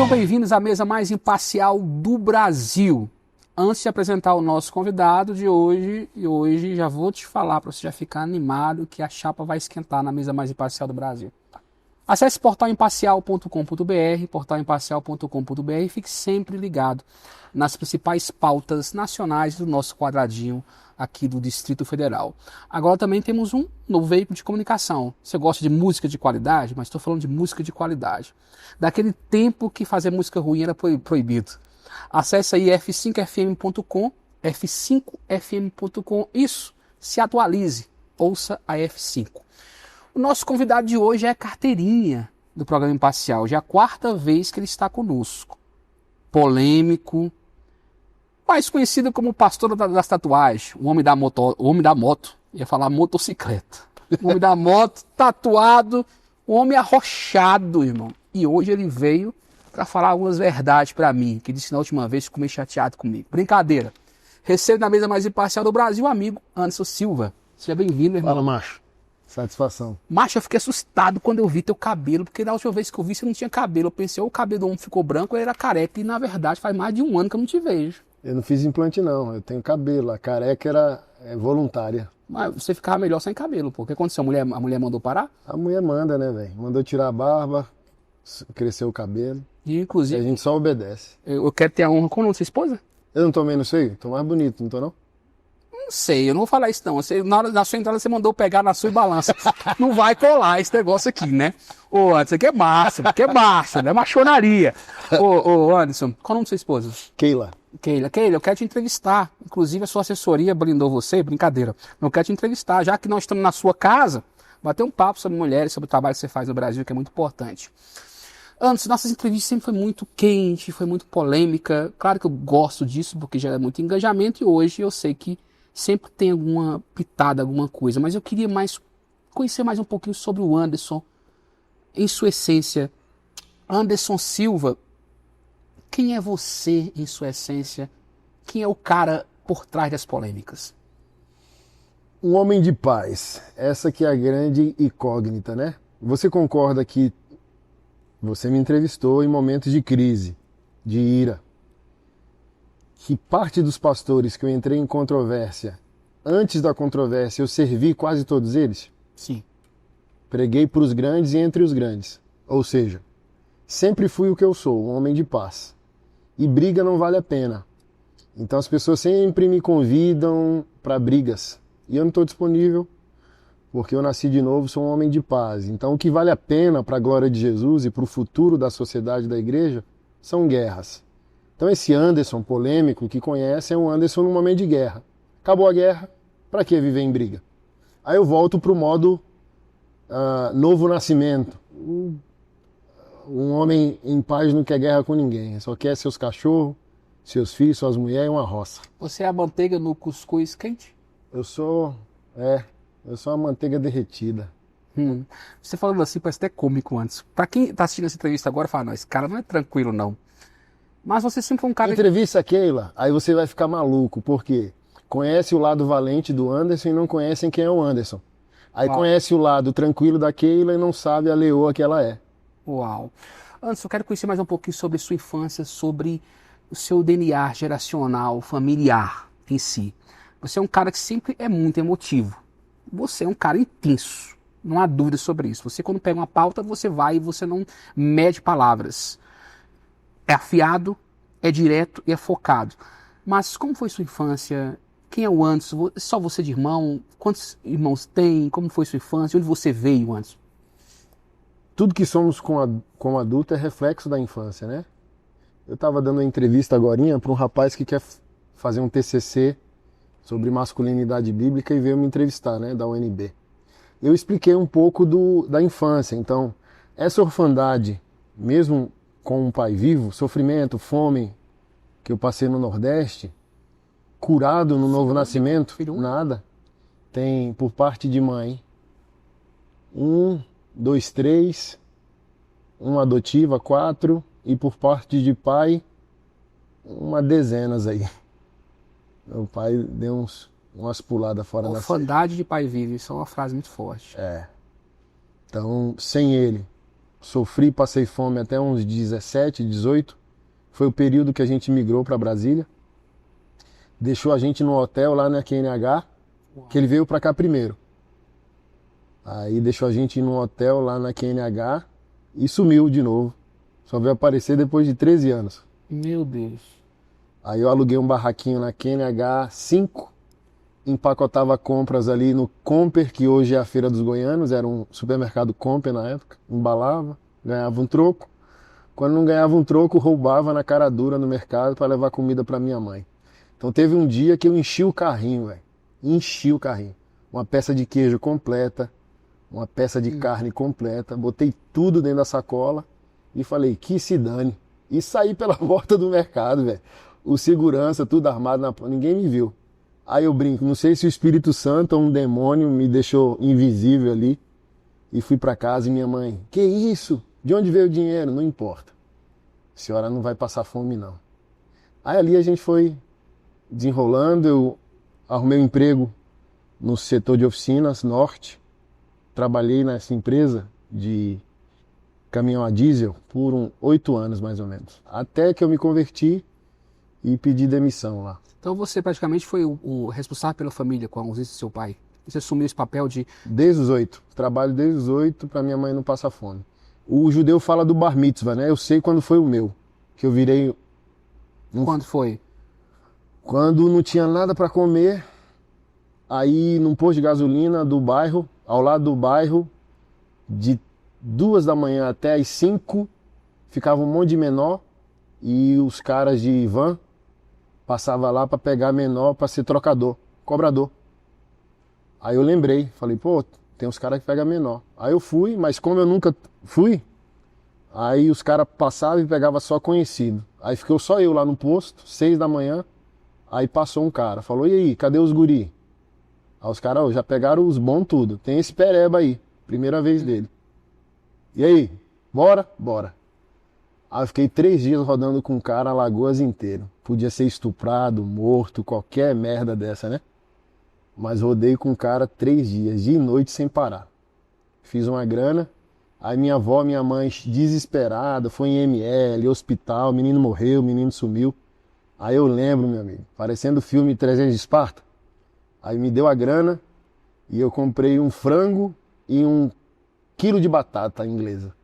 Sejam bem-vindos à mesa mais imparcial do Brasil. Antes de apresentar o nosso convidado de hoje, já vou te falar para você já ficar animado que a chapa vai esquentar na mesa mais imparcial do Brasil. Acesse portalimparcial.com.br e fique sempre ligado nas principais pautas nacionais do nosso quadradinho aqui do Distrito Federal. Agora também temos um novo veículo de comunicação. Você gosta de música de qualidade? Mas estou falando de música de qualidade. Daquele tempo que fazer música ruim era proibido. Acesse aí f5fm.com, f5fm.com. Isso, se atualize, ouça a F5. O nosso convidado de hoje é a carteirinha do programa Imparcial. Já é a quarta vez que ele está conosco. Polêmico, mais conhecido como o pastor das tatuagens, o homem da moto, ia falar motocicleta. O homem da moto, tatuado, o homem arrochado, irmão. E hoje ele veio para falar algumas verdades para mim, que disse na última vez que ficou meio chateado comigo. Brincadeira. Recebo na mesa mais imparcial do Brasil o amigo Anderson Silva. Seja bem-vindo, irmão. Fala, macho. Satisfação. Macho, eu fiquei assustado quando eu vi teu cabelo, porque da última vez que eu vi você não tinha cabelo. Eu pensei, ou o cabelo do homem ficou branco ou ele era careca. E na verdade faz mais de um ano que eu não te vejo. Eu não fiz implante não, eu tenho cabelo. A careca era voluntária. Mas você ficava melhor sem cabelo, pô. O que aconteceu? A mulher mandou parar? A mulher manda, né, velho? Mandou tirar a barba, crescer o cabelo. E, inclusive, a gente só obedece. Eu quero ter a honra com a sua esposa? Eu não tô menos feio? Tô mais bonito, não tô não? Não sei, eu não vou falar isso não. Você, na sua entrada você mandou pegar na sua balança. Não vai colar esse negócio aqui, né? Ô, Anderson, aqui é massa, né? Machonaria. Ô, Anderson, qual é o nome da sua esposa? Keila, eu quero te entrevistar. Inclusive a sua assessoria blindou você, brincadeira. Eu quero te entrevistar, já que nós estamos na sua casa, bater um papo sobre mulheres, sobre o trabalho que você faz no Brasil, que é muito importante. Antes, nossas entrevistas sempre foi muito quente, foi muito polêmica. Claro que eu gosto disso, porque já é muito engajamento, e hoje eu sei que sempre tem alguma pitada, alguma coisa. Mas eu queria conhecer mais um pouquinho sobre o Anderson, em sua essência. Anderson Silva, quem é você em sua essência? Quem é o cara por trás das polêmicas? um homem de paz. Essa que é a grande incógnita, né? Você concorda que você me entrevistou em momentos de crise, de ira, que parte dos pastores que eu entrei em controvérsia, antes da controvérsia eu servi quase todos eles? Sim. Preguei para os grandes e entre os grandes. Ou seja, sempre fui o que eu sou, um homem de paz. E briga não vale a pena. Então as pessoas sempre me convidam para brigas. E eu não estou disponível, porque eu nasci de novo, sou um homem de paz. Então o que vale a pena para a glória de Jesus e para o futuro da sociedade da igreja são guerras. Então esse Anderson polêmico que conhece é um Anderson num momento de guerra. Acabou a guerra, para que viver em briga? Aí eu volto para o modo novo nascimento. Um homem em paz não quer guerra com ninguém, só quer seus cachorros, seus filhos, suas mulheres e uma roça. Você é a manteiga no cuscuz quente? Eu sou a manteiga derretida. Você falando assim parece até cômico antes. Pra quem tá assistindo essa entrevista agora, fala, não, esse cara não é tranquilo não. Mas você sempre foi um cara... Entrevista a Keila, aí você vai ficar maluco, porque conhece o lado valente do Anderson e não conhecem quem é o Anderson. Aí conhece o lado tranquilo da Keila e não sabe a leoa que ela é. Uau. Anderson, eu quero conhecer mais um pouquinho sobre sua infância, sobre o seu DNA geracional, familiar em si. Você é um cara que sempre é muito emotivo. Você é um cara intenso. Não há dúvida sobre isso. Você, quando pega uma pauta, você vai e você não mede palavras. É afiado, é direto e é focado. Mas como foi sua infância? Quem é o Anderson? Só você de irmão? Quantos irmãos tem? Como foi sua infância? Onde você veio, Anderson? Tudo que somos como adulto é reflexo da infância, né? Eu estava dando uma entrevista agorinha para um rapaz que quer fazer um TCC sobre masculinidade bíblica e veio me entrevistar, né, da UNB. Eu expliquei um pouco da infância. Então, essa orfandade, mesmo com um pai vivo, sofrimento, fome, que eu passei no Nordeste, curado no novo nascimento, nada. Tem, por parte de mãe, 1, 2, 3, uma adotiva, 4, e por parte de pai, uma dezenas aí. Meu pai deu umas puladas fora da série. Orfandade de pai vivo, isso é uma frase muito forte. Então, sem ele, sofri, passei fome até uns 17, 18. Foi o período que a gente migrou para Brasília. Deixou a gente no hotel lá na QNH, que ele veio para cá primeiro. Aí deixou a gente no hotel lá na QNH e sumiu de novo. Só veio aparecer depois de 13 anos. Meu Deus. Aí eu aluguei um barraquinho na QNH 5, empacotava compras ali no Comper, que hoje é a Feira dos Goianos, era um supermercado Comper na época, embalava, ganhava um troco. Quando não ganhava um troco, roubava na cara dura no mercado para levar comida para minha mãe. Então teve um dia que eu enchi o carrinho, velho. Enchi o carrinho. Uma peça de queijo completa, uma peça de carne completa, botei tudo dentro da sacola e falei, que se dane. E saí pela porta do mercado, velho. O segurança, tudo armado na porta, ninguém me viu. Aí eu brinco, não sei se o Espírito Santo ou um demônio me deixou invisível ali. E fui para casa e minha mãe, que isso? De onde veio o dinheiro? Não importa. A senhora não vai passar fome, não. Aí ali a gente foi desenrolando, eu arrumei um emprego no setor de oficinas norte. Trabalhei nessa empresa de caminhão a diesel por 8 anos, mais ou menos. Até que eu me converti e pedi demissão lá. Então você praticamente foi o responsável pela família com a ausência do seu pai. Você assumiu esse papel de... Desde os 8. Trabalho desde os 8 para minha mãe não passar fome. O judeu fala do bar mitzvah, né? Eu sei quando foi o meu. Que eu virei... Quando foi? Quando não tinha nada para comer, aí num posto de gasolina do bairro, ao lado do bairro, de 2 da manhã até as 5, ficava um monte de menor e os caras de van passavam lá para pegar menor para ser trocador, cobrador. Aí eu lembrei, falei, pô, tem uns caras que pegam menor. Aí eu fui, mas como eu nunca fui, aí os caras passavam e pegavam só conhecido. Aí ficou só eu lá no posto, 6 da manhã, aí passou um cara, falou, e aí, cadê os guri? Aí os caras já pegaram os bons tudo, tem esse pereba aí, primeira vez dele. E aí, bora? Bora. Aí eu fiquei 3 dias rodando com o cara Alagoas inteiro. Podia ser estuprado, morto, qualquer merda dessa, né? Mas rodei com o cara 3 dias, de noite sem parar. Fiz uma grana, aí minha avó, minha mãe, desesperada, foi em ML, hospital, o menino morreu, o menino sumiu. Aí eu lembro, meu amigo, parecendo o filme 300 de Esparta. Aí me deu a grana e eu comprei um frango e 1 quilo de batata inglesa.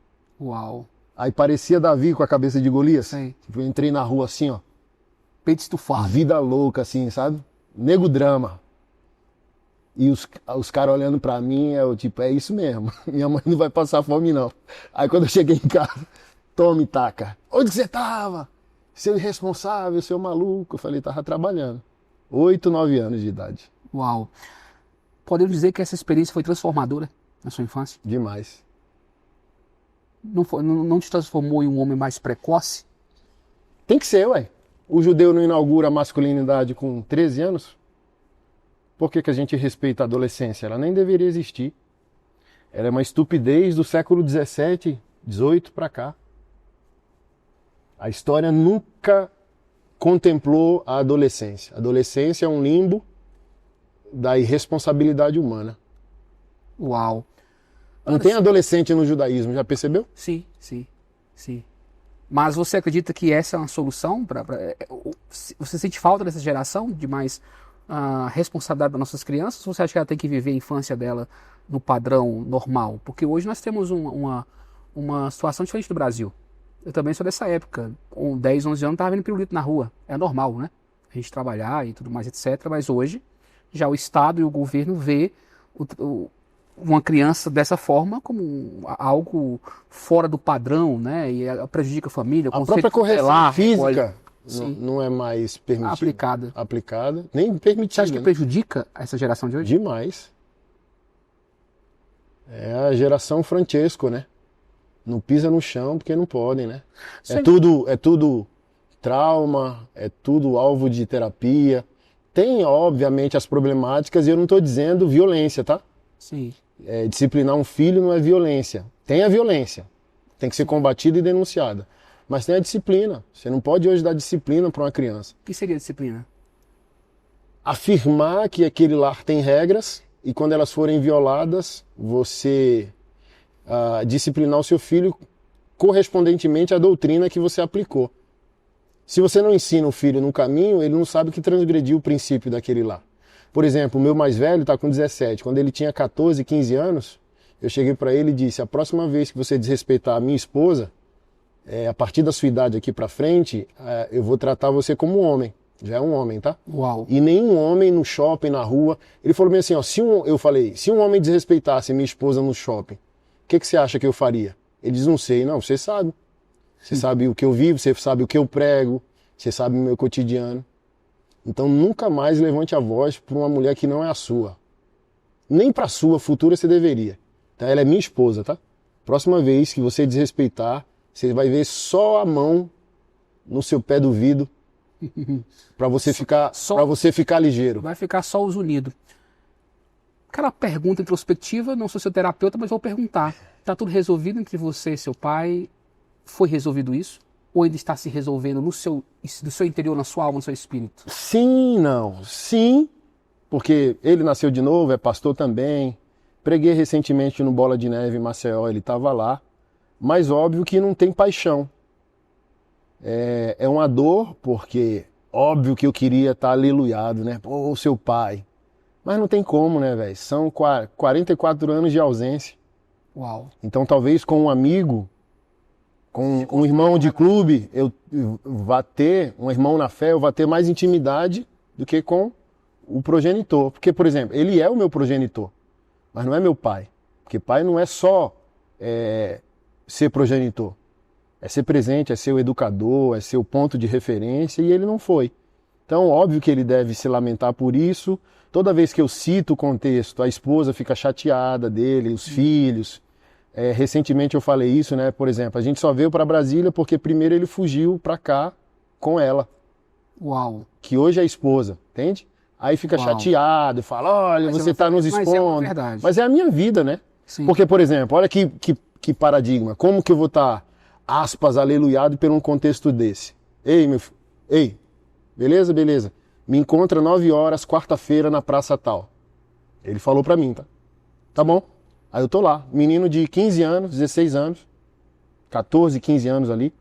Uau. Aí parecia Davi com a cabeça de Golias. Sei. Tipo, eu entrei na rua assim, ó. Peito estufado. Vida louca, assim, sabe? Nego drama. E os caras olhando pra mim, eu tipo, é isso mesmo. Minha mãe não vai passar fome, não. Aí quando eu cheguei em casa, tome, taca. Onde você tava? Seu irresponsável, seu maluco. Eu falei, tava trabalhando. 8, 9 anos de idade. Uau. Podemos dizer que essa experiência foi transformadora na sua infância? Demais. Não te transformou em um homem mais precoce? Tem que ser, ué. O judeu não inaugura a masculinidade com 13 anos? Por que a gente respeita a adolescência? Ela nem deveria existir. Ela é uma estupidez do século 17, 18 para cá. A história nunca contemplou a adolescência. A adolescência é um limbo da irresponsabilidade humana. Uau. Não tem adolescente no judaísmo, já percebeu? Sim, sim, sim. Mas você acredita que essa é uma solução? Você sente falta dessa geração de mais responsabilidade das nossas crianças? Ou você acha que ela tem que viver a infância dela no padrão normal? Porque hoje nós temos uma situação diferente do Brasil. Eu também sou dessa época. Com 10, 11 anos, estava vendo pirulito na rua. É normal, né? A gente trabalhar e tudo mais, etc. Mas hoje, já o Estado e o governo vê uma criança dessa forma como algo fora do padrão, né? E prejudica a família. A própria correção física não é mais permitida. Aplicada. Nem permitida. Você acha que prejudica essa geração de hoje? Demais. É a geração Francesco, né? Não pisa no chão porque não podem, né? É tudo trauma, é tudo alvo de terapia. Tem, obviamente, as problemáticas e eu não estou dizendo violência, tá? Sim. Disciplinar um filho não é violência. Tem a violência. Tem que ser combatida e denunciada. Mas tem a disciplina. Você não pode hoje dar disciplina para uma criança. O que seria disciplina? Afirmar que aquele lar tem regras e quando elas forem violadas, você disciplinar o seu filho correspondentemente à doutrina que você aplicou. Se você não ensina o filho no caminho, ele não sabe que transgrediu o princípio daquele lá. Por exemplo, o meu mais velho está com 17. Quando ele tinha 14, 15 anos, eu cheguei para ele e disse: a próxima vez que você desrespeitar a minha esposa, a partir da sua idade aqui para frente, eu vou tratar você como um homem. Já é um homem, tá? Uau. E nenhum homem no shopping, na rua. Ele falou bem assim, ó, eu falei, se um homem desrespeitasse minha esposa no shopping, o que você acha que eu faria? Ele diz: não sei. Não, você sabe. Você sabe o que eu vivo, você sabe o que eu prego, você sabe o meu cotidiano. Então nunca mais levante a voz para uma mulher que não é a sua. Nem para a sua futura você deveria. Tá? Ela é minha esposa, tá? Próxima vez que você desrespeitar, você vai ver só a mão no seu pé do vidro para você ficar ligeiro. Vai ficar só os unidos. Aquela pergunta introspectiva, não sou seu terapeuta, mas vou perguntar. Está tudo resolvido entre você e seu pai? Foi resolvido isso? Ou ainda está se resolvendo no seu interior, na sua alma, no seu espírito? Sim, não. Sim, porque ele nasceu de novo, é pastor também. Preguei recentemente no Bola de Neve em Maceió, ele estava lá. Mas óbvio que não tem paixão. É uma dor, porque óbvio que eu queria estar aleluiado, né? Pô, seu pai. Mas não tem como, né, velho? São 44 anos de ausência. Uau. Então talvez com um amigo, com um irmão de clube, eu vá ter, um irmão na fé, eu vá ter mais intimidade do que com o progenitor. Porque, por exemplo, ele é o meu progenitor, mas não é meu pai. Porque pai não é só ser progenitor. É ser presente, é ser o educador, é ser o ponto de referência, e ele não foi. Então, óbvio que ele deve se lamentar por isso. Toda vez que eu cito o contexto, a esposa fica chateada dele, os filhos. Recentemente eu falei isso, né? Por exemplo, a gente só veio para Brasília porque primeiro ele fugiu para cá com ela. Uau. Que hoje é a esposa, entende? Aí fica chateado, fala: olha, você está nos expondo. Mas é a minha vida, né? Sim. Porque, por exemplo, olha que paradigma. Como que eu vou estar, aspas, aleluiado por um contexto desse? Ei, meu filho, ei, beleza? Beleza. Me encontra 9 horas, quarta-feira, na praça tal. Ele falou para mim, tá? Tá bom. Aí eu tô lá, menino de 15 anos, 16 anos, 14, 15 anos ali,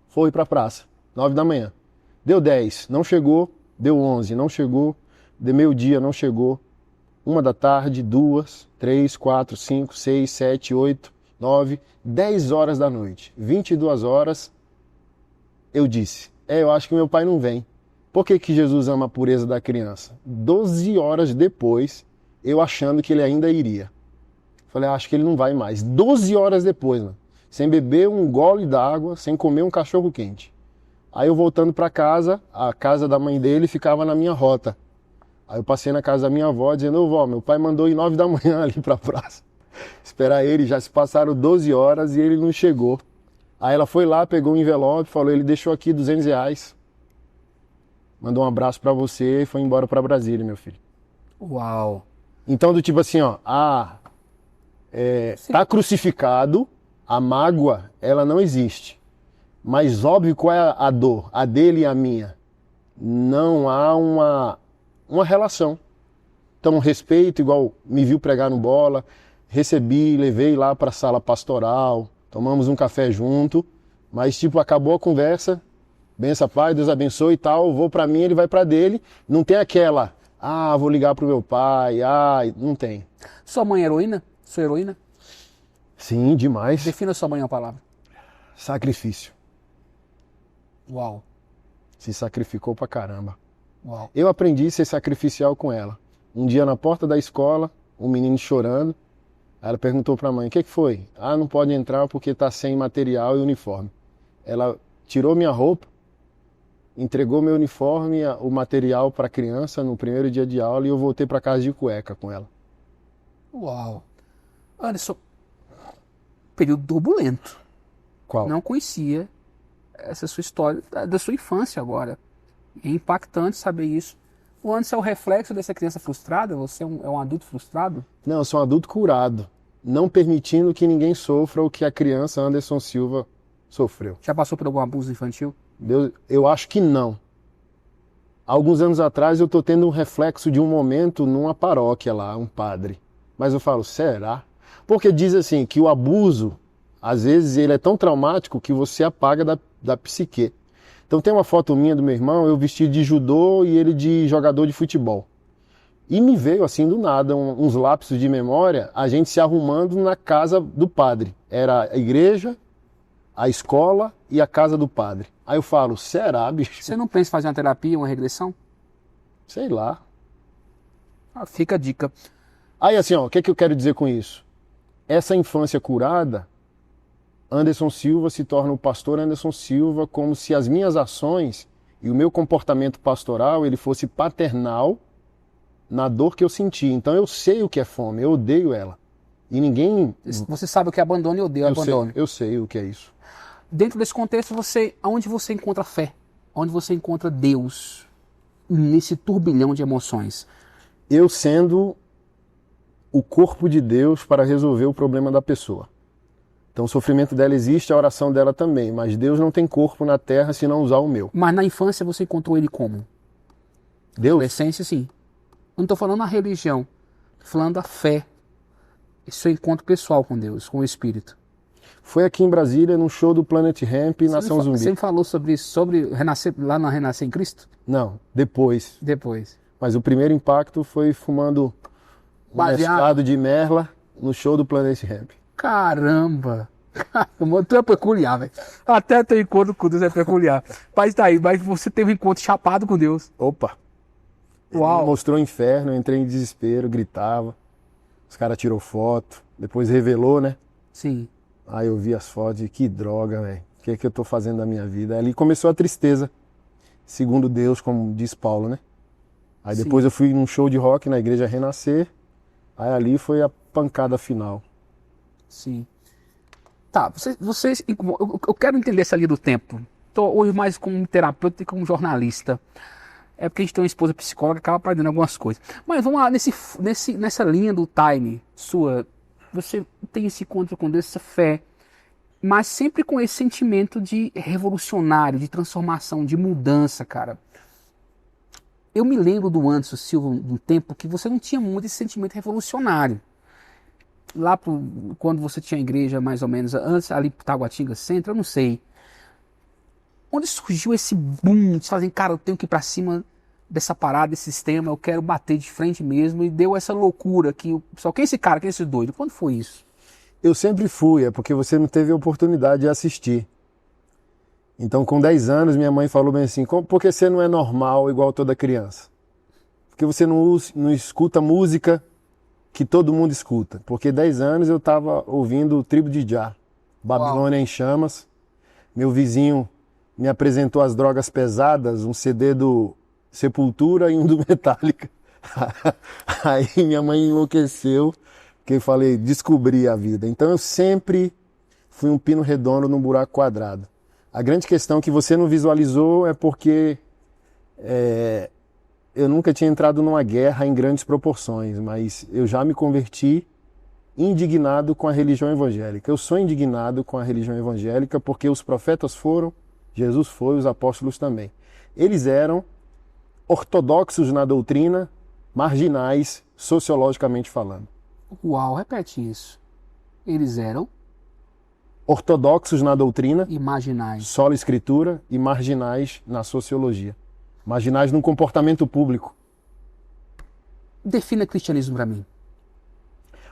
foi pra praça, 9 da manhã. Deu 10, não chegou, deu 11, não chegou, de meio-dia não chegou, 1 da tarde, 2, 3, 4, 5, 6, 7, 8, 9, 10 horas da noite, 22 horas, eu disse: eu acho que meu pai não vem. Por que Jesus ama a pureza da criança? 12 horas depois, eu achando que ele ainda iria. Falei: acho que ele não vai mais. 12 horas depois, mano, sem beber um gole d'água, sem comer um cachorro quente. Aí eu voltando para casa, a casa da mãe dele ficava na minha rota. Aí eu passei na casa da minha avó dizendo: ô vó, meu pai mandou ir 9 da manhã ali pra praça esperar ele, já se passaram 12 horas e ele não chegou. Aí ela foi lá, pegou um envelope, falou: ele deixou aqui R$200. Mandou um abraço para você e foi embora para Brasília, meu filho. Uau. Então do tipo assim, ó, tá crucificado, a mágoa, ela não existe. Mas óbvio, qual é a dor? A dele e a minha. Não há uma relação. Então, respeito, igual me viu pregar no Bola, recebi, levei lá para a sala pastoral, tomamos um café junto, mas tipo, acabou a conversa, benção, pai, Deus abençoe e tal, vou para mim, ele vai para dele, não tem aquela, vou ligar pro meu pai, não tem. Sua mãe é heroína? Sua heroína? Sim, demais. Defina sua mãe em uma palavra. Sacrifício. Uau. Se sacrificou pra caramba. Uau. Eu aprendi a ser sacrificial com ela. Um dia na porta da escola, um menino chorando, ela perguntou pra mãe: o que foi? Não pode entrar porque tá sem material e uniforme. Ela tirou minha roupa, entregou meu uniforme, o material pra criança no primeiro dia de aula, e eu voltei pra casa de cueca com ela. Uau. Anderson, período turbulento. Qual? Não conhecia essa sua história da sua infância agora. É impactante saber isso. O Anderson é o reflexo dessa criança frustrada? Você é um adulto frustrado? Não, eu sou um adulto curado, não permitindo que ninguém sofra o que a criança Anderson Silva sofreu. Já passou por algum abuso infantil? Eu acho que não. Alguns anos atrás eu estou tendo um reflexo de um momento numa paróquia lá, um padre. Mas eu falo: será? Porque diz assim, que o abuso, às vezes, ele é tão traumático que você apaga da psique. Então tem uma foto minha do meu irmão, eu vestido de judô e ele de jogador de futebol. E me veio assim do nada, uns lapsos de memória, a gente se arrumando na casa do padre. Era a igreja, a escola e a casa do padre. Aí eu falo, será, bicho? Você não pensa em fazer uma terapia, uma regressão? Sei lá. Ah, fica a dica. Aí assim, ó, o que eu quero dizer com isso? Essa infância curada, Anderson Silva se torna o pastor Anderson Silva como se as minhas ações e o meu comportamento pastoral ele fosse paternal na dor que eu senti. Então eu sei o que é fome, eu odeio ela. E ninguém... Você sabe o que é abandono e odeio abandono. Eu sei o que é isso. Dentro desse contexto, onde você encontra fé? Onde você encontra Deus nesse turbilhão de emoções? Eu sendo o corpo de Deus para resolver o problema da pessoa. Então o sofrimento dela existe, a oração dela também, mas Deus não tem corpo na terra se não usar o meu. Mas na infância você encontrou ele como? Deus? Na essência, sim. Eu não estou falando a religião, estou falando a fé. Esse seu encontro pessoal com Deus, com o Espírito. Foi aqui em Brasília, num show do Planet Hemp, Nação Zumbi. Você me falou sobre isso, sobre renascer, lá na Renascer em Cristo? Não, depois. Depois. Mas o primeiro impacto foi fumando um mesclado de merla no show do Planet Hemp. Caramba! Tu é peculiar, velho. Até teu encontro com Deus é peculiar. Mas tá aí, mas você teve um encontro chapado com Deus. Opa! Uau! Ele mostrou o inferno, eu entrei em desespero, gritava. Os caras tirou foto, depois revelou, né? Sim. Aí eu vi as fotos e que droga, velho. O que é que eu tô fazendo da minha vida? Aí ali começou a tristeza, segundo Deus, como diz Paulo, né? Aí depois eu fui num show de rock na Igreja Renascer, aí ali foi a pancada final. Sim. Tá, eu quero entender essa linha do tempo. Tô hoje mais como terapeuta e como jornalista. É porque a gente tem uma esposa psicóloga que acaba aprendendo algumas coisas. Mas vamos lá, nessa linha do time sua, você tem esse encontro com Deus, essa fé, mas sempre com esse sentimento de revolucionário, de transformação, de mudança, cara. Eu me lembro do Anderson Silva, um tempo que você não tinha muito esse sentimento revolucionário. Lá quando você tinha a igreja, mais ou menos, antes, ali pro Taguatinga Centro, eu não sei. Onde surgiu esse boom de fazer, cara, eu tenho que ir pra cima dessa parada, desse sistema, eu quero bater de frente mesmo, e deu essa loucura que só quem é esse cara, quem é esse doido? Quando foi isso? Eu sempre fui, é porque você não teve a oportunidade de assistir. Então, com 10 anos, minha mãe falou bem assim, por que você não é normal igual toda criança? Porque você não escuta música que todo mundo escuta. Porque 10 anos eu estava ouvindo o Tribo de Jah, Babilônia em Chamas. Meu vizinho me apresentou as drogas pesadas, um CD do Sepultura e um do Metallica. Aí minha mãe enlouqueceu, porque eu falei, descobri a vida. Então eu sempre fui um pino redondo num buraco quadrado. A grande questão que você não visualizou é porque eu nunca tinha entrado numa guerra em grandes proporções, mas eu já me converti indignado com a religião evangélica. Eu sou indignado com a religião evangélica porque os profetas foram, Jesus foi, os apóstolos também. Eles eram ortodoxos na doutrina, marginais, sociologicamente falando. Uau, repete isso. Eles eram ortodoxos na doutrina, e marginais. Sola Escritura, e marginais na sociologia. Marginais no comportamento público. Defina cristianismo para mim.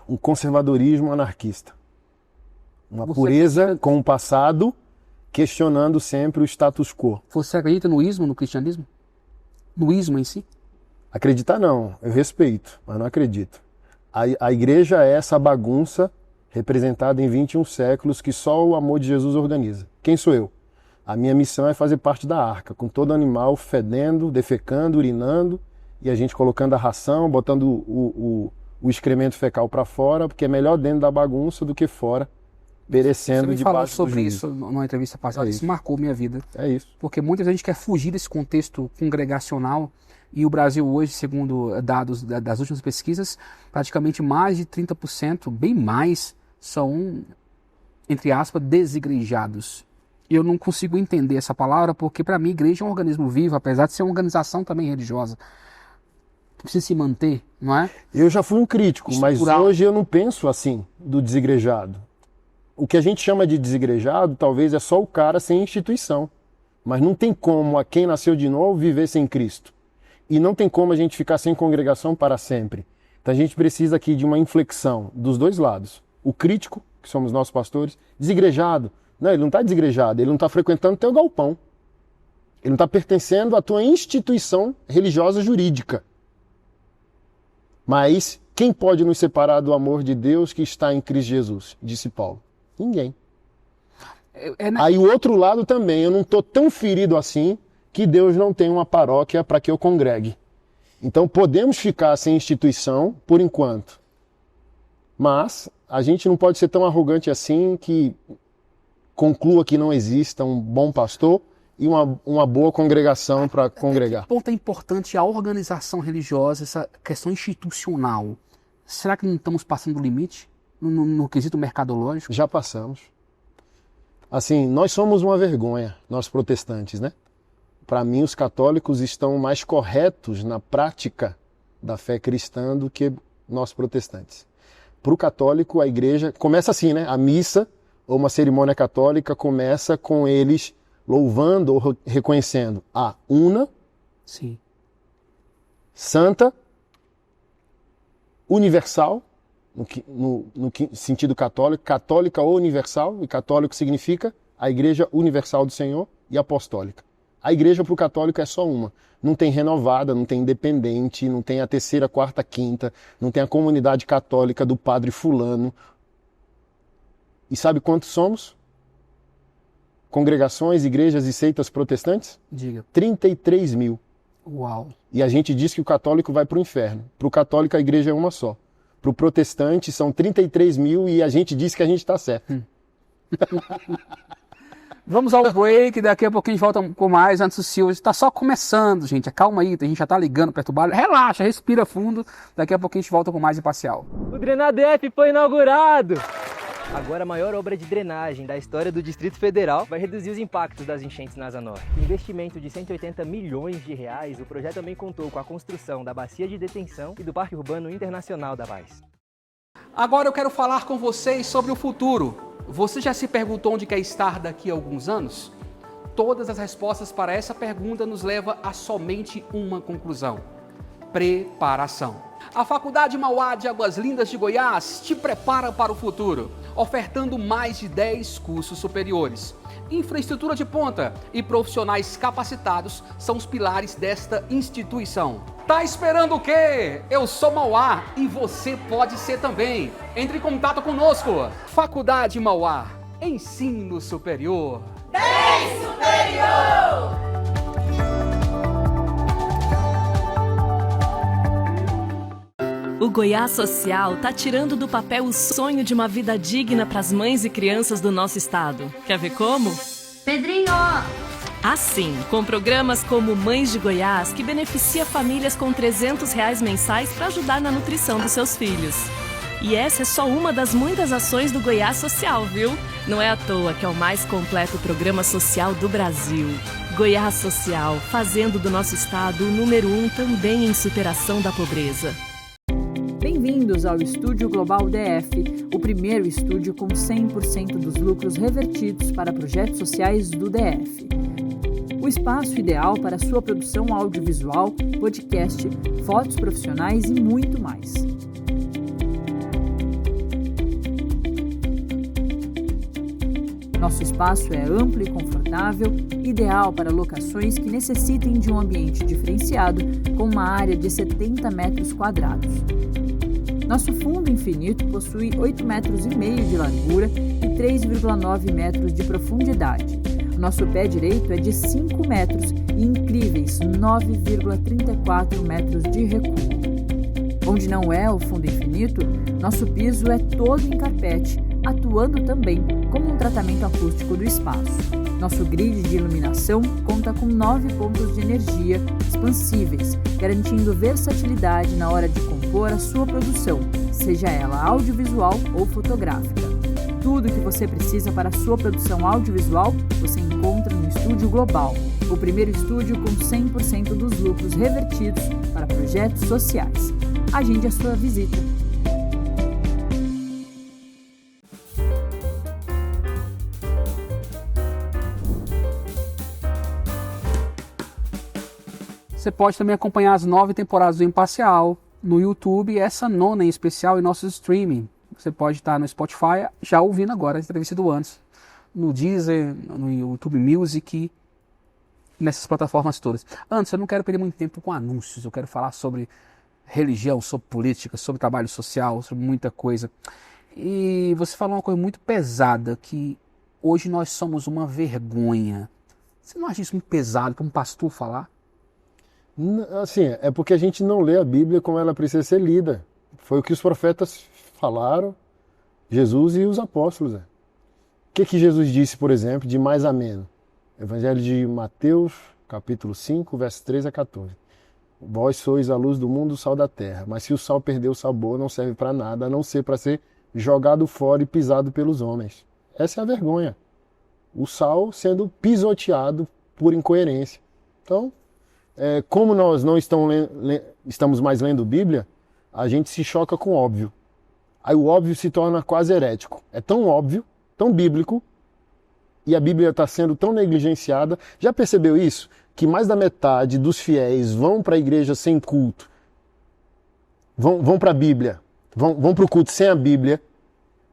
Um conservadorismo anarquista. Uma pureza com o passado, questionando sempre o status quo. Você acredita no ismo, no cristianismo? No ismo em si? Acreditar não, eu respeito, mas não acredito. A igreja é essa bagunça representada em 21 séculos que só o amor de Jesus organiza. Quem sou eu? A minha missão é fazer parte da arca, com todo animal fedendo, defecando, urinando, e a gente colocando a ração, botando o excremento fecal para fora, porque é melhor dentro da bagunça do que fora, perecendo Você me falou debaixo sobre do isso numa entrevista passada, isso isso marcou minha vida. É isso. Porque muita gente quer fugir desse contexto congregacional, e o Brasil hoje, segundo dados das últimas pesquisas, praticamente mais de 30%, bem mais, são, entre aspas, desigrejados. Eu não consigo entender essa palavra porque, para mim, igreja é um organismo vivo, apesar de ser uma organização também religiosa. precisa se manter, não é? Eu já fui um crítico, mas hoje eu não penso assim do desigrejado. O que a gente chama de desigrejado talvez é só o cara sem instituição. Mas não tem como a quem nasceu de novo viver sem Cristo. E não tem como a gente ficar sem congregação para sempre. Então a gente precisa aqui de uma inflexão dos dois lados. O crítico, que somos nossos pastores, desigrejado. Não, ele não está desigrejado, ele não está frequentando teu galpão. Ele não está pertencendo à tua instituição religiosa jurídica. Mas quem pode nos separar do amor de Deus que está em Cristo Jesus? Disse Paulo. Ninguém. Aí o outro lado também, eu não estou tão ferido assim que Deus não tem uma paróquia para que eu congregue. Então podemos ficar sem instituição por enquanto. Mas a gente não pode ser tão arrogante assim que conclua que não exista um bom pastor e uma boa congregação para congregar. Que ponto é importante a organização religiosa, essa questão institucional? Será que não estamos passando do limite no quesito mercadológico? Já passamos. Assim, nós somos uma vergonha, nós protestantes, né? Para mim, os católicos estão mais corretos na prática da fé cristã do que nós protestantes. Para o católico, a igreja começa assim, né? A missa ou uma cerimônia católica começa com eles louvando ou reconhecendo a una, sim, santa, universal, no sentido católico, católica ou universal, e católico significa a Igreja Universal do Senhor, e apostólica. A igreja para o católico é só uma. Não tem renovada, não tem independente, não tem a terceira, quarta, quinta, não tem a comunidade católica do padre fulano. E sabe quantos somos? Congregações, igrejas e seitas protestantes? Diga. 33 mil. Uau! E a gente diz que o católico vai para o inferno. Para o católico a igreja é uma só. Para o protestante são 33 mil e a gente diz que a gente está certo. Vamos ao break, daqui a pouquinho a gente volta com mais. Antes o Silvio está só começando, gente. Calma aí, a gente já está ligando, perturbado. Relaxa, respira fundo. Daqui a pouquinho a gente volta com mais Imparcial. O DrenaDF foi inaugurado! Agora a maior obra de drenagem da história do Distrito Federal vai reduzir os impactos das enchentes na Asa Norte. Com investimento de 180 milhões de reais, o projeto também contou com a construção da bacia de detenção e do Parque Urbano Internacional da Paz. Agora eu quero falar com vocês sobre o futuro. Você já se perguntou onde quer estar daqui a alguns anos? Todas as respostas para essa pergunta nos levam a somente uma conclusão: preparação. A Faculdade Mauá de Águas Lindas de Goiás te prepara para o futuro, ofertando mais de 10 cursos superiores. Infraestrutura de ponta e profissionais capacitados são os pilares desta instituição. Tá esperando o quê? Eu sou Mauá e você pode ser também. Entre em contato conosco. Faculdade Mauá, ensino superior. Bem superior! O Goiás Social está tirando do papel o sonho de uma vida digna para as mães e crianças do nosso estado. Quer ver como? Pedrinho! Assim, com programas como Mães de Goiás, que beneficia famílias com R$300 mensais para ajudar na nutrição dos seus filhos. E essa é só uma das muitas ações do Goiás Social, viu? Não é à toa que é o mais completo programa social do Brasil. Goiás Social, fazendo do nosso estado o número 1 também em superação da pobreza. Bem-vindos ao Estúdio Global DF, o primeiro estúdio com 100% dos lucros revertidos para projetos sociais do DF. O espaço ideal para sua produção audiovisual, podcast, fotos profissionais e muito mais. Nosso espaço é amplo e confortável, ideal para locações que necessitem de um ambiente diferenciado, com uma área de 70 metros quadrados. Nosso fundo infinito possui 8,5 metros de largura e 3,9 metros de profundidade. O nosso pé direito é de 5 metros e incríveis 9,34 metros de recuo. Onde não é o fundo infinito, nosso piso é todo em carpete, atuando também como um tratamento acústico do espaço. Nosso grid de iluminação conta com 9 pontos de energia expansíveis, garantindo versatilidade na hora de compor a sua produção, seja ela audiovisual ou fotográfica. Tudo o que você precisa para a sua produção audiovisual você encontra no Estúdio Global, o primeiro estúdio com 100% dos lucros revertidos para projetos sociais. Agende a sua visita. Você pode também acompanhar as 9 temporadas do Imparcial no YouTube e essa 9ª em especial em nossos streaming. Você pode estar no Spotify já ouvindo agora a entrevista do Anderson, no Deezer, no YouTube Music, nessas plataformas todas. Anderson, eu não quero perder muito tempo com anúncios, eu quero falar sobre religião, sobre política, sobre trabalho social, sobre muita coisa. E você falou uma coisa muito pesada, que hoje nós somos uma vergonha. Você não acha isso muito pesado para um pastor falar? Assim, é porque a gente não lê a Bíblia como ela precisa ser lida. Foi o que os profetas falaram, Jesus e os apóstolos. O que Jesus disse, por exemplo, de mais ameno? Evangelho de Mateus, capítulo 5, versos 13 a 14. Vós sois a luz do mundo, o sal da terra. Mas se o sal perder o sabor, não serve para nada, a não ser para ser jogado fora e pisado pelos homens. Essa é a vergonha. O sal sendo pisoteado por incoerência. Então, como nós não estamos mais lendo Bíblia, a gente se choca com o óbvio. Aí o óbvio se torna quase herético. É tão óbvio, tão bíblico, e a Bíblia está sendo tão negligenciada. Já percebeu isso? Que mais da metade dos fiéis vão para a igreja sem culto, vão para a Bíblia, vão para o culto sem a Bíblia,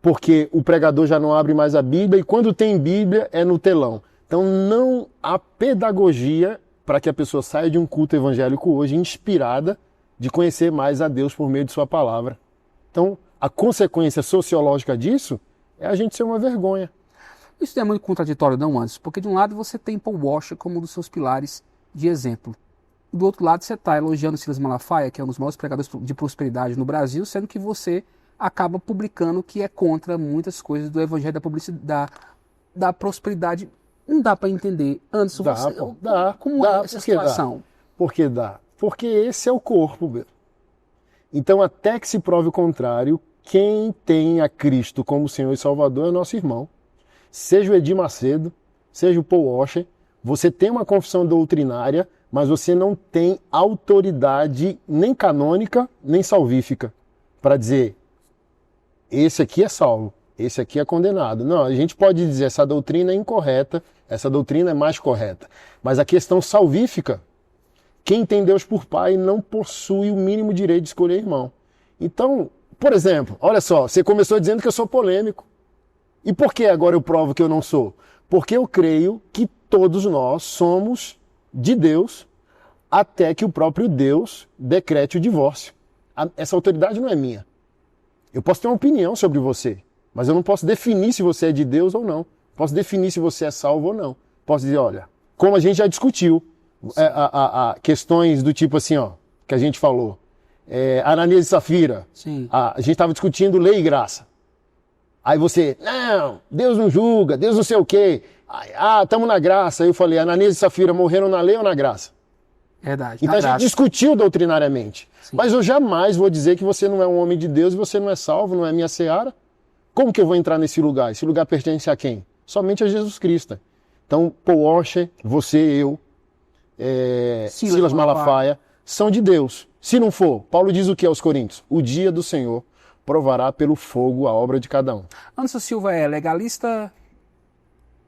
porque o pregador já não abre mais a Bíblia, e quando tem Bíblia é no telão. Então não há pedagogia para que a pessoa saia de um culto evangélico hoje inspirada de conhecer mais a Deus por meio de sua palavra. Então, a consequência sociológica disso é a gente ser uma vergonha. Isso não é muito contraditório, não, Anderson? Porque de um lado você tem Paul Washer como um dos seus pilares de exemplo. Do outro lado você está elogiando Silas Malafaia, que é um dos maiores pregadores de prosperidade no Brasil, sendo que você acaba publicando que é contra muitas coisas do evangelho da prosperidade. Não dá para entender. Anderson, como é essa situação? Por que dá? Porque esse é o corpo, meu. Então, até que se prove o contrário, quem tem a Cristo como Senhor e Salvador é o nosso irmão. Seja o Edir Macedo, seja o Paul Washer, você tem uma confissão doutrinária, mas você não tem autoridade nem canônica, nem salvífica, para dizer, esse aqui é salvo, esse aqui é condenado. Não, a gente pode dizer, essa doutrina é incorreta, essa doutrina é mais correta. Mas a questão salvífica, quem tem Deus por Pai não possui o mínimo direito de escolher irmão. Então, por exemplo, olha só, você começou dizendo que eu sou polêmico. E por que agora eu provo que eu não sou? Porque eu creio que todos nós somos de Deus até que o próprio Deus decrete o divórcio. Essa autoridade não é minha. Eu posso ter uma opinião sobre você, mas eu não posso definir se você é de Deus ou não. Posso definir se você é salvo ou não. Posso dizer, olha, como a gente já discutiu, questões do tipo assim, ó, que a gente falou, Ananias e Safira, Sim. A gente estava discutindo lei e graça. Aí você, não, Deus não julga, Deus não sei o quê. Estamos na graça. Aí eu falei, Ananias e Safira morreram na lei ou na graça? Verdade. Então a gente discutiu doutrinariamente. Sim. Mas eu jamais vou dizer que você não é um homem de Deus e você não é salvo, não é minha seara. Como que eu vou entrar nesse lugar? Esse lugar pertence a quem? Somente a Jesus Cristo. Então, Paul Washer, você, eu, Silas Malafaia, são de Deus. Se não for, Paulo diz o que aos Coríntios? O dia do Senhor provará pelo fogo a obra de cada um. Anderson Silva é legalista,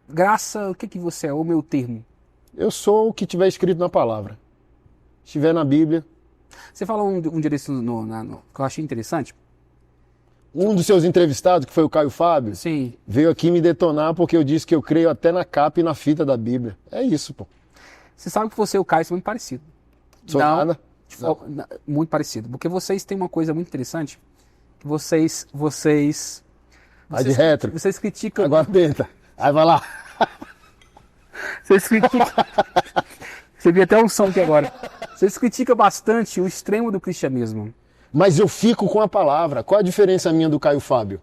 graça, o que você é? O meu termo? Eu sou o que tiver escrito na palavra. Estiver na Bíblia. Você falou um dia desse que eu achei interessante. Um dos seus entrevistados, que foi o Caio Fábio, Sim. veio aqui me detonar porque eu disse que eu creio até na capa e na fita da Bíblia. É isso, pô. Você sabe que você e o Caio são muito parecidos. Sou nada? Muito parecido. Porque vocês têm uma coisa muito interessante. Que vocês Vai de retro. Vocês criticam... Agora tenta. Aí vai lá. Vocês criticam... Você viu até um som aqui agora. Vocês criticam bastante o extremo do cristianismo. Mas eu fico com a palavra. Qual a diferença minha do Caio Fábio?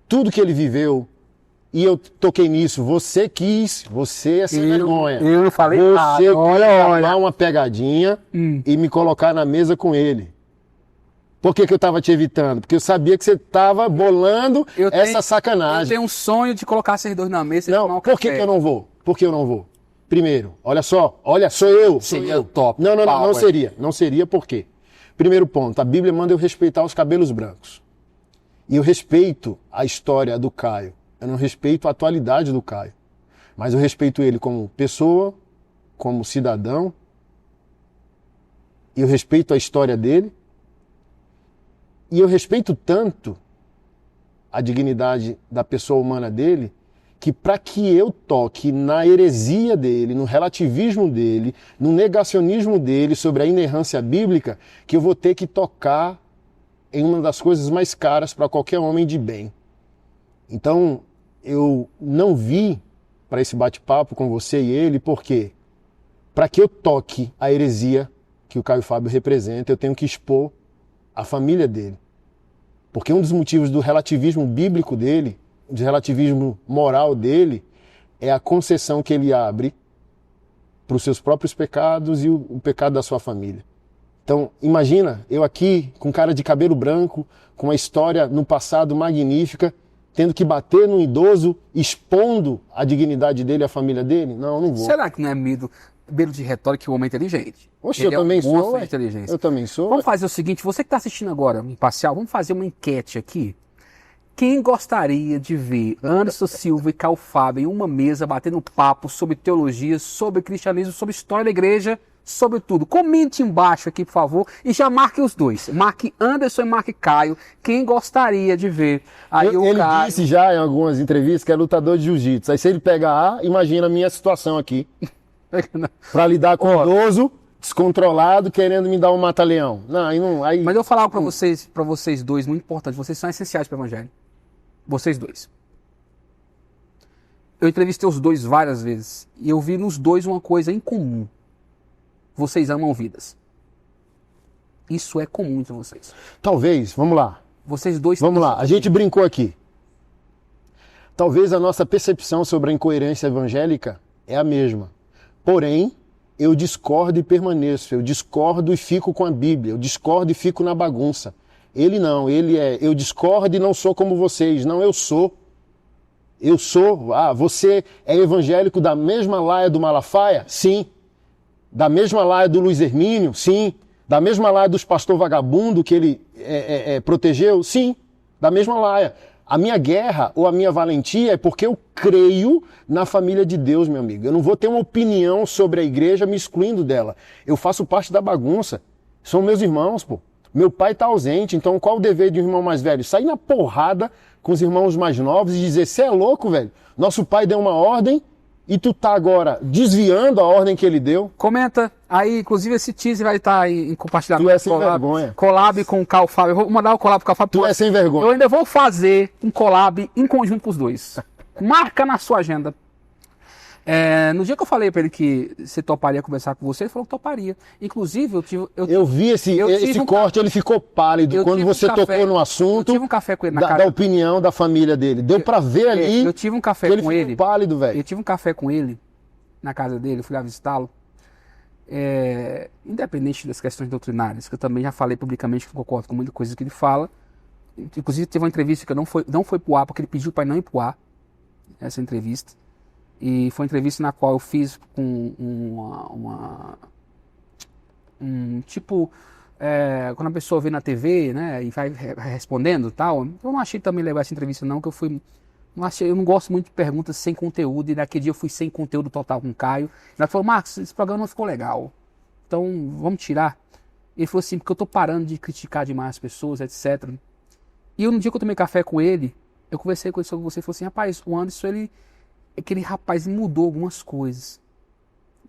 Tudo que ele viveu, e eu toquei nisso, você quis, você é sem vergonha. Eu não falei nada. Você olha. dar uma pegadinha e me colocar na mesa com ele. Por que eu estava te evitando? Porque eu sabia que você estava bolando essa sacanagem. Eu tenho um sonho de colocar vocês dois na mesa e tomar um por café. que eu não vou? Por que eu não vou? Primeiro, olha só, sou eu. Seria o top. Não seria por quê? Primeiro ponto, a Bíblia manda eu respeitar os cabelos brancos. E eu respeito a história do Caio. Eu não respeito a atualidade do Caio. Mas eu respeito ele como pessoa, como cidadão. E eu respeito a história dele. E eu respeito tanto a dignidade da pessoa humana dele, que para que eu toque na heresia dele, no relativismo dele, no negacionismo dele sobre a inerrância bíblica, que eu vou ter que tocar em uma das coisas mais caras para qualquer homem de bem. Então, eu não vi para esse bate-papo com você e ele, porque para que eu toque a heresia que o Caio Fábio representa, eu tenho que expor a família dele. Porque um dos motivos do relativismo bíblico dele, de relativismo moral dele, é a concessão que ele abre para os seus próprios pecados e o pecado da sua família. Então, imagina, eu aqui, com cara de cabelo branco, com uma história no passado magnífica, tendo que bater num idoso, expondo a dignidade dele e a família dele? Não vou. Será que não é medo de retórica que o homem é inteligente? Oxe, eu também sou. De inteligência. Eu também sou. Vamos fazer o seguinte, você que está assistindo agora, Imparcial, vamos fazer uma enquete aqui. Quem gostaria de ver Anderson Silva e Caio Fábio em uma mesa batendo papo sobre teologia, sobre cristianismo, sobre história da igreja, sobre tudo? Comente embaixo aqui, por favor, e já marque os dois. Marque Anderson e marque Caio. Quem gostaria de ver? Aí ele disse já em algumas entrevistas que é lutador de jiu-jitsu. Aí se ele pegar imagina a minha situação aqui. Para lidar com o idoso, descontrolado, querendo me dar um mata-leão. Aí... Mas eu vou falar para vocês dois, muito importante. Vocês são essenciais para o evangelho. Vocês dois. Eu entrevistei os dois várias vezes. E eu vi nos dois uma coisa em comum. Vocês amam vidas. Isso é comum entre vocês. Talvez, vamos lá. Vocês dois... Vamos lá, a gente brincou aqui. Talvez a nossa percepção sobre a incoerência evangélica é a mesma. Porém, eu discordo e permaneço. Eu discordo e fico com a Bíblia. Eu discordo e fico na bagunça. Ele não, ele é... Eu discordo e não sou como vocês. Não, eu sou. Eu sou. Você é evangélico da mesma laia do Malafaia? Sim. Da mesma laia do Luiz Hermínio? Sim. Da mesma laia dos pastor vagabundo que ele protegeu? Sim. Da mesma laia. A minha guerra ou a minha valentia é porque eu creio na família de Deus, meu amigo. Eu não vou ter uma opinião sobre a igreja me excluindo dela. Eu faço parte da bagunça. São meus irmãos, pô. Meu pai está ausente, então qual o dever de um irmão mais velho? Sair na porrada com os irmãos mais novos e dizer, você é louco, velho? Nosso pai deu uma ordem e tu tá agora desviando a ordem que ele deu. Comenta aí, inclusive esse teaser vai estar em compartilhamento. Tu é sem vergonha. Collab com o Caio Fábio. Eu vou mandar o collab com o Caio Fábio. Tu é sem vergonha. Eu ainda vou fazer um collab em conjunto com os dois. Marca na sua agenda. No dia que eu falei pra ele que você toparia conversar com você, ele falou que toparia. Inclusive, eu vi esse corte, ele ficou pálido quando você tocou no assunto. Eu tive um café com ele na casa. Da opinião da família dele. Deu pra ver ali. Eu tive um café com ele. Pálido, velho. Eu tive um café com ele na casa dele, eu fui lá visitá-lo. Independente das questões doutrinárias, que eu também já falei publicamente que concordo com muita coisa que ele fala. Inclusive, teve uma entrevista que não foi pro ar, porque ele pediu para não ir pro ar. Essa entrevista. E foi uma entrevista na qual eu fiz com quando a pessoa vê na TV, né, e vai respondendo e tal. Eu não achei também legal essa entrevista não, que eu não gosto muito de perguntas sem conteúdo, e naquele dia eu fui sem conteúdo total com o Caio. Ela falou, Marcos, esse programa não ficou legal, então vamos tirar. Ele falou assim, porque eu tô parando de criticar demais as pessoas, etc. E no dia que eu tomei café com ele, eu conversei com ele sobre você, e falou assim, rapaz, o Anderson, aquele rapaz mudou algumas coisas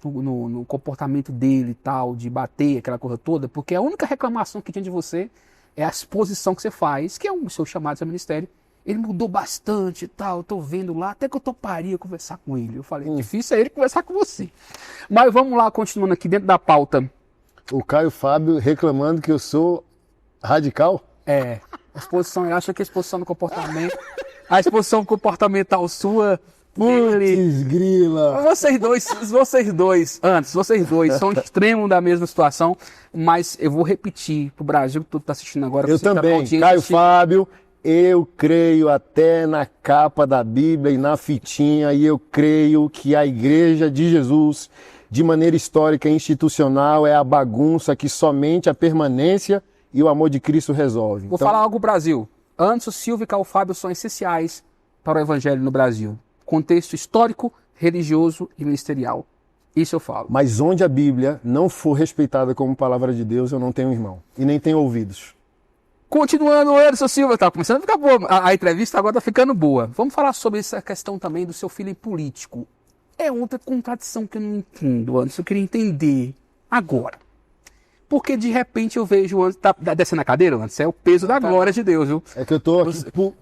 no comportamento dele e tal, de bater, aquela coisa toda, porque a única reclamação que tinha de você é a exposição que você faz, que é o seu chamado, seu ministério. Ele mudou bastante e tal, eu tô vendo lá, até que eu toparia conversar com ele. Eu falei, difícil é ele conversar com você. Mas vamos lá, continuando aqui dentro da pauta. O Caio Fábio reclamando que eu sou radical? A exposição, ele acha que a exposição do comportamento, a exposição comportamental sua... Putz, grila. Vocês dois são extremos da mesma situação, mas eu vou repetir pro Brasil que tu tá assistindo agora. Eu também, Caio Fábio Eu creio até na capa da Bíblia e na fitinha, e eu creio que a Igreja de Jesus, de maneira histórica e institucional, é a bagunça que somente a permanência e o amor de Cristo resolve. Vou falar algo, Brasil. Anderson Silva e Caio Fábio são essenciais para o evangelho no Brasil. Contexto histórico, religioso e ministerial. Isso eu falo. Mas onde a Bíblia não for respeitada como palavra de Deus, eu não tenho irmão. E nem tenho ouvidos. Continuando, Anderson Silva, tá começando a ficar boa. A entrevista agora tá ficando boa. Vamos falar sobre essa questão também do seu filho político. É outra contradição que eu não entendo, Anderson. Eu queria entender agora. Porque de repente eu vejo o Anderson... Tá descendo a cadeira, Anderson? É o peso da glória de Deus, viu? É que eu tô aqui...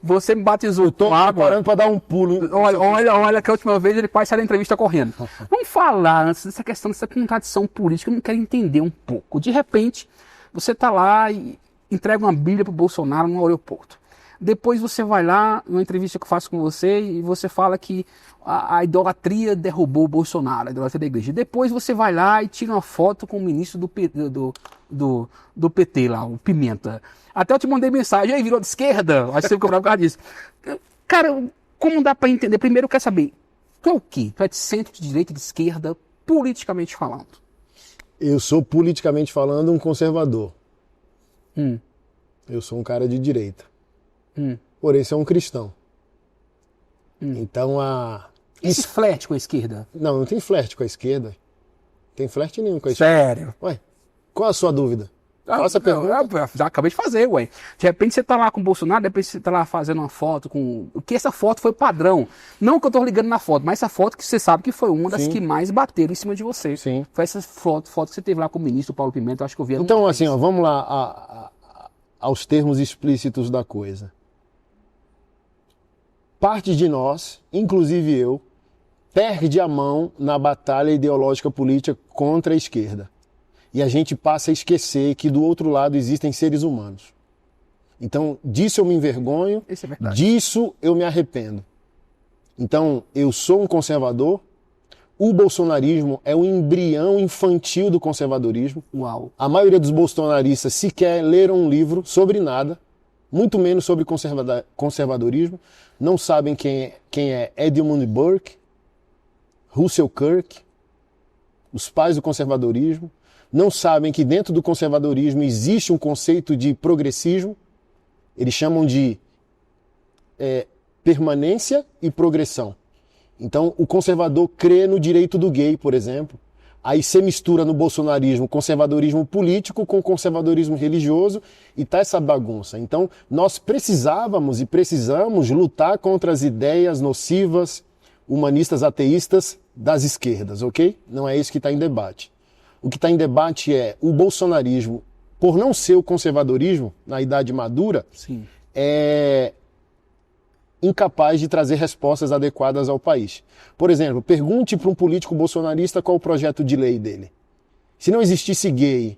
Você me batizou Eu tô com água. preparando para dar um pulo. Olha que a última vez ele quase saiu da entrevista correndo. Vamos falar antes dessa questão, dessa contradição política. Eu não quero entender um pouco. De repente, você tá lá e entrega uma Bíblia pro Bolsonaro no aeroporto. Depois você vai lá, numa entrevista que eu faço com você, e você fala que a idolatria derrubou o Bolsonaro, a idolatria da igreja. Depois você vai lá e tira uma foto com o ministro do PT lá, o Pimenta. Até eu te mandei mensagem, aí virou de esquerda, acho que você ficou bravo por causa disso. Cara, como dá para entender? Primeiro eu quero saber, tu é o quê? Tu é de centro, de direita, de esquerda, politicamente falando? Eu sou, politicamente falando, um conservador. Eu sou um cara de direita. Porém, sou um cristão. Então, Esse flerte com a esquerda? Não tem flerte com a esquerda. Não tem flerte nenhum com a esquerda. Sério? Ué, qual a sua dúvida? Faça a pergunta. Já acabei de fazer, ué. De repente você tá lá com o Bolsonaro, de repente você tá lá fazendo uma foto com... Porque essa foto foi padrão. Não que eu tô ligando na foto, mas essa foto que você sabe que foi uma das que mais bateram em cima de você. Sim. Foi essa foto que você teve lá com o ministro Paulo Pimenta, eu acho que eu vi. Então, assim, ó, vamos lá aos termos explícitos da coisa. Parte de nós, inclusive eu, perde a mão na batalha ideológica política contra a esquerda. E a gente passa a esquecer que do outro lado existem seres humanos. Então, disso eu me envergonho, Isso é verdade. disso eu me arrependo. Então, eu sou um conservador, o bolsonarismo é o embrião infantil do conservadorismo. Uau. A maioria dos bolsonaristas sequer leram um livro sobre nada, muito menos sobre conservadorismo. Não sabem quem é Edmund Burke, Russell Kirk, os pais do conservadorismo. Não sabem que dentro do conservadorismo existe um conceito de progressismo. Eles chamam de permanência e progressão. Então, o conservador crê no direito do gay, por exemplo. Aí você mistura no bolsonarismo conservadorismo político com conservadorismo religioso e tá essa bagunça. Então, nós precisávamos e precisamos lutar contra as ideias nocivas, humanistas, ateístas das esquerdas, ok? Não é isso que está em debate. O que está em debate é o bolsonarismo, por não ser o conservadorismo na idade madura, Sim. é incapaz de trazer respostas adequadas ao país. Por exemplo, pergunte para um político bolsonarista qual o projeto de lei dele. Se não existisse gay,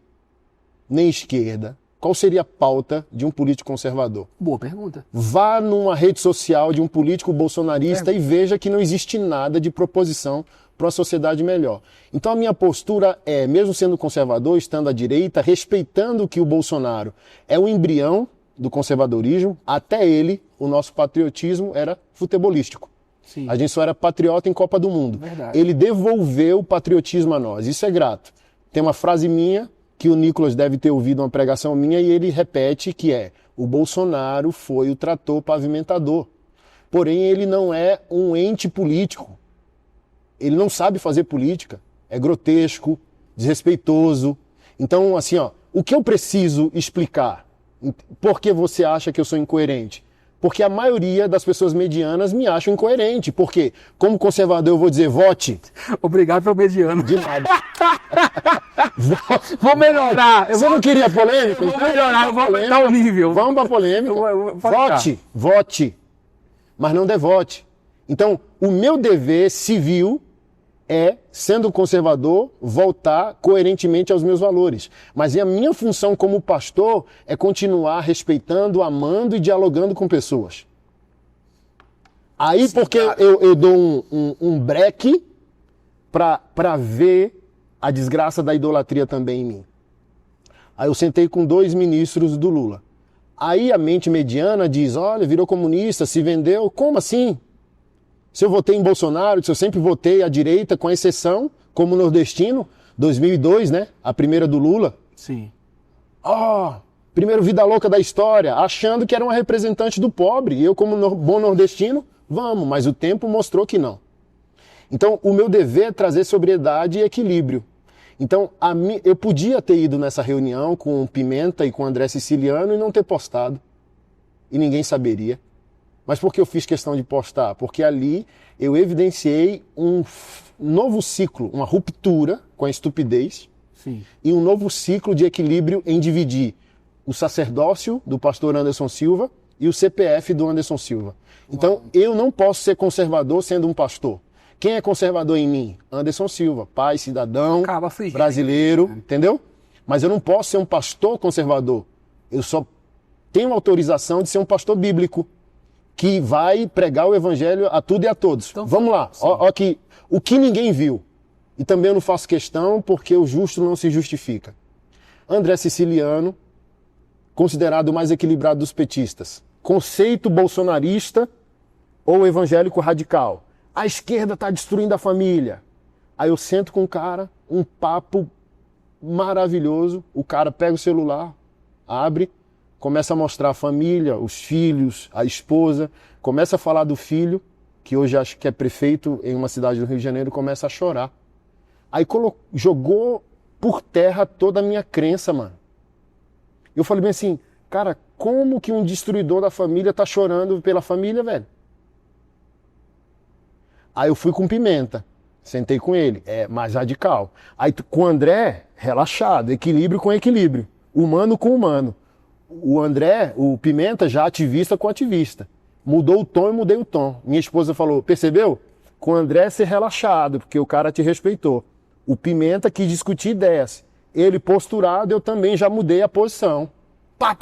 nem esquerda, qual seria a pauta de um político conservador? Boa pergunta. Vá numa rede social de um político bolsonarista e veja que não existe nada de proposição para uma sociedade melhor. Então a minha postura é, mesmo sendo conservador, estando à direita, respeitando que o Bolsonaro é o embrião do conservadorismo, até ele, o nosso patriotismo era futebolístico. Sim. A gente só era patriota em Copa do Mundo. Verdade. Ele devolveu o patriotismo a nós. Isso é grato. Tem uma frase minha, que o Nicolas deve ter ouvido uma pregação minha, e ele repete que é: o Bolsonaro foi o trator pavimentador. Porém, ele não é um ente político. Ele não sabe fazer política. É grotesco, desrespeitoso. Então, assim, ó, o que eu preciso explicar? Por que você acha que eu sou incoerente? Porque a maioria das pessoas medianas me acham incoerente. Por quê? Como conservador eu vou dizer vote? Obrigado pelo mediano. De nada. Vou melhorar. Você não queria polêmica? Eu vou melhorar, eu vou aumentar o nível. Vamos pra polêmica. Pode Vote. Mas não devote. Então, o meu dever civil é, sendo conservador, voltar coerentemente aos meus valores. Mas a minha função como pastor é continuar respeitando, amando e dialogando com pessoas. Aí, sim, porque eu dou um breque para ver a desgraça da idolatria também em mim. Aí eu sentei com 2 ministros do Lula. Aí a mente mediana diz, olha, virou comunista, se vendeu. Como assim? Se eu votei em Bolsonaro, se eu sempre votei à direita, com exceção, como nordestino, 2002, né? A primeira do Lula. Sim. Primeiro vida louca da história, achando que era uma representante do pobre. E eu, como bom nordestino, vamos, mas o tempo mostrou que não. Então, o meu dever é trazer sobriedade e equilíbrio. Então, eu podia ter ido nessa reunião com o Pimenta e com o André Siciliano e não ter postado. E ninguém saberia. Mas por que eu fiz questão de postar? Porque ali eu evidenciei um novo ciclo, uma ruptura com a estupidez. Sim. E um novo ciclo de equilíbrio em dividir o sacerdócio do pastor Anderson Silva e o CPF do Anderson Silva. Então, eu não posso ser conservador sendo um pastor. Quem é conservador em mim? Anderson Silva, pai, cidadão, brasileiro, entendeu? Mas eu não posso ser um pastor conservador. Eu só tenho autorização de ser um pastor bíblico, que vai pregar o evangelho a tudo e a todos. Então, vamos lá, ó aqui, o que ninguém viu. E também eu não faço questão porque o justo não se justifica. André Siciliano, considerado o mais equilibrado dos petistas. Conceito bolsonarista ou evangélico radical. A esquerda está destruindo a família. Aí eu sento com o cara, um papo maravilhoso. O cara pega o celular, abre, começa a mostrar a família, os filhos, a esposa. Começa a falar do filho, que hoje acho que é prefeito em uma cidade do Rio de Janeiro, começa a chorar. Aí jogou por terra toda a minha crença, mano. Eu falei bem assim, cara, como que um destruidor da família tá chorando pela família, velho? Aí eu fui com Pimenta, sentei com ele, mais radical. Aí com o André, relaxado, equilíbrio com equilíbrio, humano com humano. O André, o Pimenta, já ativista com ativista. Mudou o tom e mudei o tom. Minha esposa falou, percebeu? Com o André ser relaxado, porque o cara te respeitou. O Pimenta quis discutir ideias. Ele posturado, eu também já mudei a posição. Pá.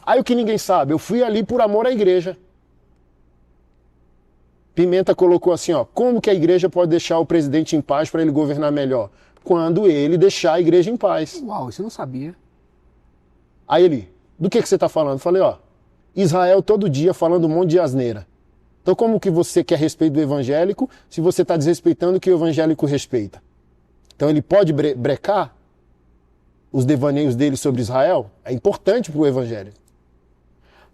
Aí o que ninguém sabe, eu fui ali por amor à igreja. Pimenta colocou assim, como que a igreja pode deixar o presidente em paz para ele governar melhor? Quando ele deixar a igreja em paz. Uau, isso eu não sabia. Aí ele, do que você está falando? Eu falei, Israel todo dia falando um monte de asneira. Então como que você quer respeito do evangélico se você está desrespeitando o que o evangélico respeita? Então ele pode brecar os devaneios dele sobre Israel? É importante para o evangelho.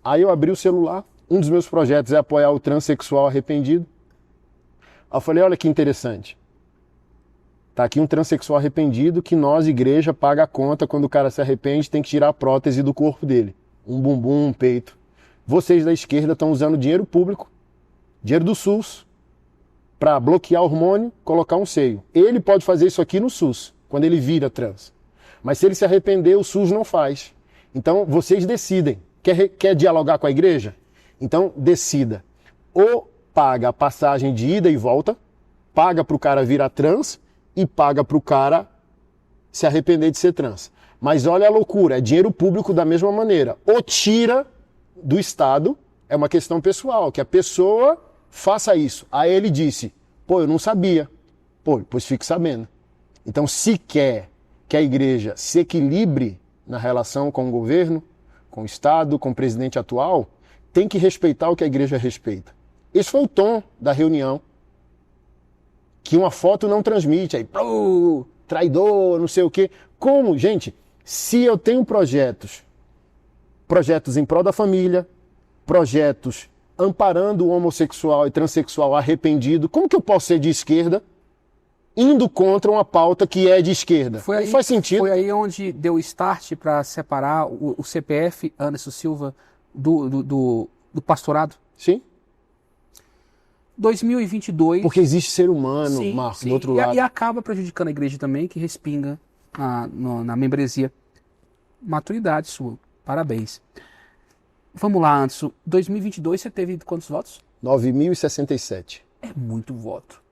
Aí eu abri o celular, um dos meus projetos é apoiar o transexual arrependido. Aí eu falei, olha que interessante. Tá aqui um transexual arrependido que nós, igreja, paga a conta quando o cara se arrepende, tem que tirar a prótese do corpo dele. Um bumbum, um peito. Vocês da esquerda estão usando dinheiro público, dinheiro do SUS, para bloquear hormônio, colocar um seio. Ele pode fazer isso aqui no SUS, quando ele vira trans. Mas se ele se arrepender, o SUS não faz. Então, vocês decidem. Quer dialogar com a igreja? Então, decida. Ou paga a passagem de ida e volta, paga para o cara virar trans e paga para o cara se arrepender de ser trans. Mas olha a loucura, é dinheiro público da mesma maneira. Ou tira do Estado, é uma questão pessoal, que a pessoa faça isso. Aí ele disse, eu não sabia. Pois fique sabendo. Então, se quer que a igreja se equilibre na relação com o governo, com o Estado, com o presidente atual, tem que respeitar o que a igreja respeita. Esse foi o tom da reunião. Que uma foto não transmite. Aí, traidor, não sei o quê. Como? Gente, se eu tenho projetos em prol da família, projetos amparando o homossexual e transexual arrependido, como que eu posso ser de esquerda indo contra uma pauta que é de esquerda? Não faz sentido. Foi aí onde deu start para separar o CPF Anderson Silva do pastorado? Sim. 2022... Porque existe ser humano, sim, Marco, sim. do outro lado. E acaba prejudicando a igreja também, que respinga na membresia. Maturidade sua. Parabéns. Vamos lá, Anderson. 2022 você teve quantos votos? 9.067. É muito voto.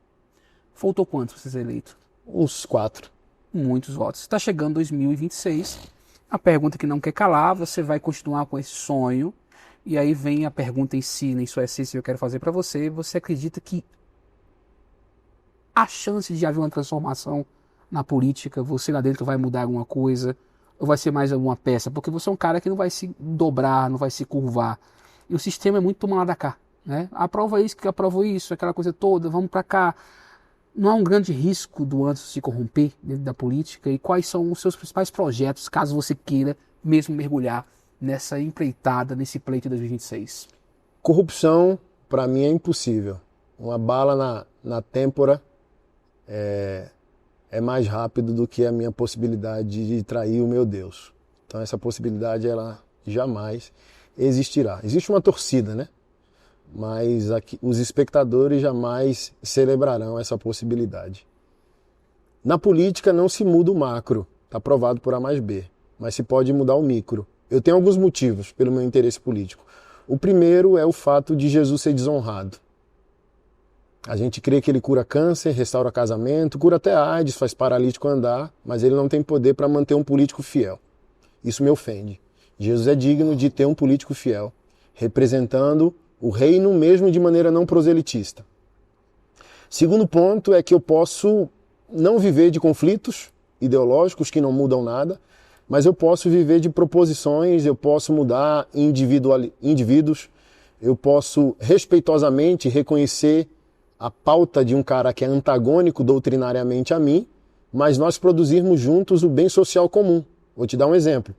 Faltou quantos para ser eleito? Uns 4. Muitos votos. Está chegando 2026. A pergunta que não quer calar, você vai continuar com esse sonho. E aí vem a pergunta em si, em sua essência, que eu quero fazer para você. Você acredita que a chance de haver uma transformação na política, você lá dentro vai mudar alguma coisa? ou vai ser mais alguma peça? Porque você é um cara que não vai se dobrar, não vai se curvar. E o sistema é muito toma lá da cá, né? Aprova isso, que aprova isso, aquela coisa toda, vamos para cá. Não há um grande risco do Anderson se corromper dentro da política? E quais são os seus principais projetos, caso você queira mesmo mergulhar nessa empreitada, nesse pleito de 2026? Corrupção, para mim, é impossível. Uma bala na têmpora é mais rápido do que a minha possibilidade de trair o meu Deus. Então essa possibilidade, ela jamais existirá. Existe uma torcida, né? Mas aqui, os espectadores jamais celebrarão essa possibilidade. Na política não se muda o macro, está provado por A mais B, mas se pode mudar o micro. Eu tenho alguns motivos pelo meu interesse político. O primeiro é o fato de Jesus ser desonrado. A gente crê que ele cura câncer, restaura casamento, cura até AIDS, faz paralítico andar, mas ele não tem poder para manter um político fiel. Isso me ofende. Jesus é digno de ter um político fiel, representando o reino mesmo de maneira não proselitista. Segundo ponto é que eu posso não viver de conflitos ideológicos que não mudam nada, mas eu posso viver de proposições, eu posso mudar indivíduos, eu posso respeitosamente reconhecer a pauta de um cara que é antagônico doutrinariamente a mim, mas nós produzirmos juntos o bem social comum. Vou te dar um exemplo.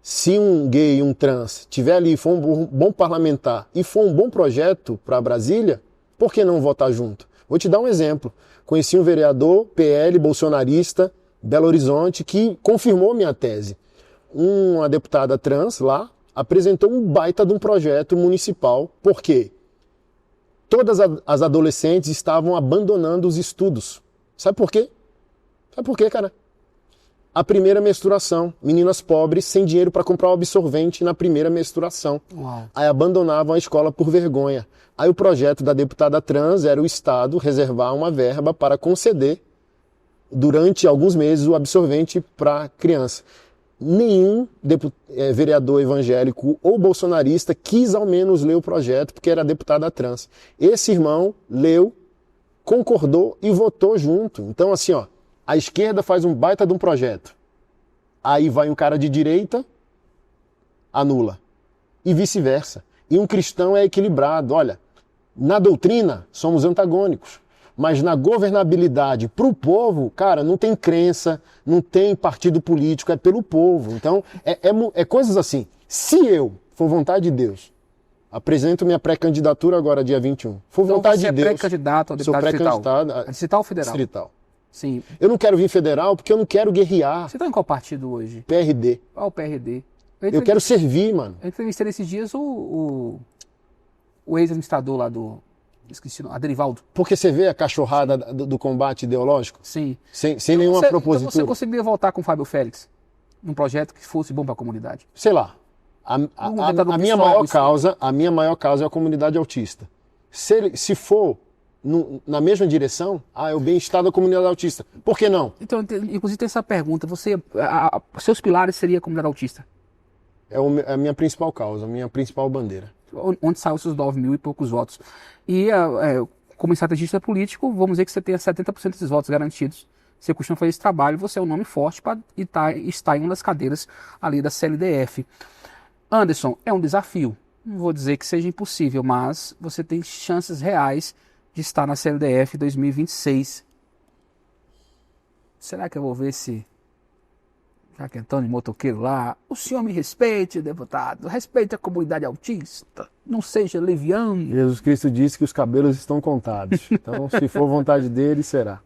Se um gay e um trans tiver ali, for um bom parlamentar e for um bom projeto para Brasília, por que não votar junto? Vou te dar um exemplo. Conheci um vereador PL bolsonarista, Belo Horizonte, que confirmou minha tese. Uma deputada trans lá apresentou um baita de um projeto municipal. Por quê? Todas as adolescentes estavam abandonando os estudos. Sabe por quê? Sabe por quê, cara? A primeira menstruação. Meninas pobres sem dinheiro para comprar o absorvente na primeira menstruação. Uau. Aí abandonavam a escola por vergonha. Aí o projeto da deputada trans era o Estado reservar uma verba para conceder durante alguns meses o absorvente para criança. Nenhum vereador evangélico ou bolsonarista quis ao menos ler o projeto porque era deputada trans. Esse irmão leu, concordou e votou junto. Então assim, ó, a esquerda faz um baita de um projeto. Aí vai um cara de direita, anula. E vice-versa. E um cristão é equilibrado. Olha, na doutrina somos antagônicos. Mas na governabilidade para o povo, cara, não tem crença, não tem partido político, é pelo povo. Então, é coisas assim. Se eu, for vontade de Deus, apresento minha pré-candidatura agora, dia 21. For vontade de Deus. Você é pré-candidato ao deputado distrital? Distrital ou federal? Distrital. Sim. Eu não quero vir federal porque eu não quero guerrear. Você está em qual partido hoje? PRD. Qual o PRD? Eu quero servir, mano. Eu entrevistei esses dias o ex-administrador lá do... Esqueci, Aderivaldo. Porque você vê a cachorrada do combate ideológico? Sim. Sem nenhuma propositura. Então você conseguiria voltar com o Fábio Félix num projeto que fosse bom para a comunidade? Sei lá. A minha maior causa é a comunidade autista. Se for na mesma direção, é o bem-estar da comunidade autista. Por que não? Então, inclusive tem essa pergunta. Seus pilares seria a comunidade autista? É a minha principal causa, a minha principal bandeira. Onde saiu seus 9 mil e poucos votos. E como estrategista político, vamos dizer que você tenha 70% desses votos garantidos. Você costuma fazer esse trabalho, você é um nome forte para estar em uma das cadeiras ali da CLDF. Anderson, é um desafio. Não vou dizer que seja impossível, mas você tem chances reais de estar na CLDF 2026. Será que eu vou ver se... Já que Antônio Motoqueiro lá, o senhor me respeite, deputado, respeite a comunidade autista, não seja leviano. Jesus Cristo disse que os cabelos estão contados, então se for vontade dele, será.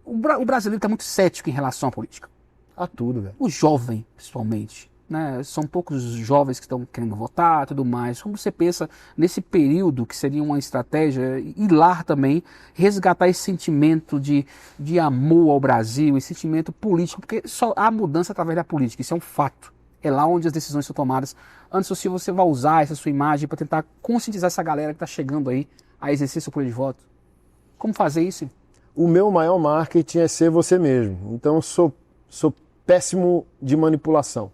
O brasileiro está muito cético em relação à política. A tudo, velho. O jovem, principalmente, né? São poucos jovens que estão querendo votar e tudo mais. Como você pensa nesse período, que seria uma estratégia, ir lá também, resgatar esse sentimento de amor ao Brasil, esse sentimento político, porque só há mudança através da política, isso é um fato. É lá onde as decisões são tomadas. Anderson, se você vai usar essa sua imagem para tentar conscientizar essa galera que está chegando aí a exercer seu poder de voto, como fazer isso? O meu maior marketing é ser você mesmo. Então eu sou péssimo de manipulação.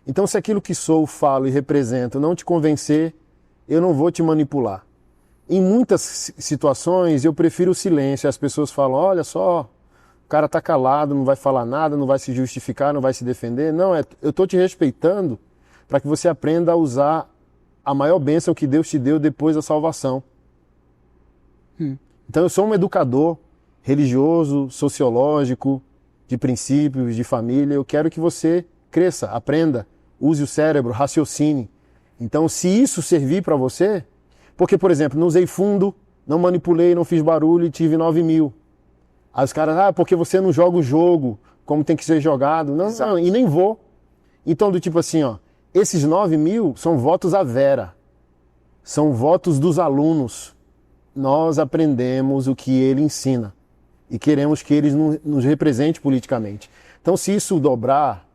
Então, se aquilo que sou, falo e represento não te convencer, eu não vou te manipular. Em muitas situações, eu prefiro o silêncio. As pessoas falam, olha só, o cara tá calado, não vai falar nada, não vai se justificar, não vai se defender. Não, eu tô te respeitando para que você aprenda a usar a maior bênção que Deus te deu depois da salvação. Então eu sou um educador religioso, sociológico, de princípios, de família. Eu quero que você cresça, aprenda, use o cérebro, raciocine. Então, se isso servir para você, porque, por exemplo, não usei fundo, não manipulei, não fiz barulho e tive 9 mil. Aí os caras, porque você não joga o jogo como tem que ser jogado. Não, não, e nem vou. Então, do tipo assim, esses 9 mil são votos à Vera. São votos dos alunos. Nós aprendemos o que ele ensina. E queremos que ele nos represente politicamente. Então, se isso dobrar,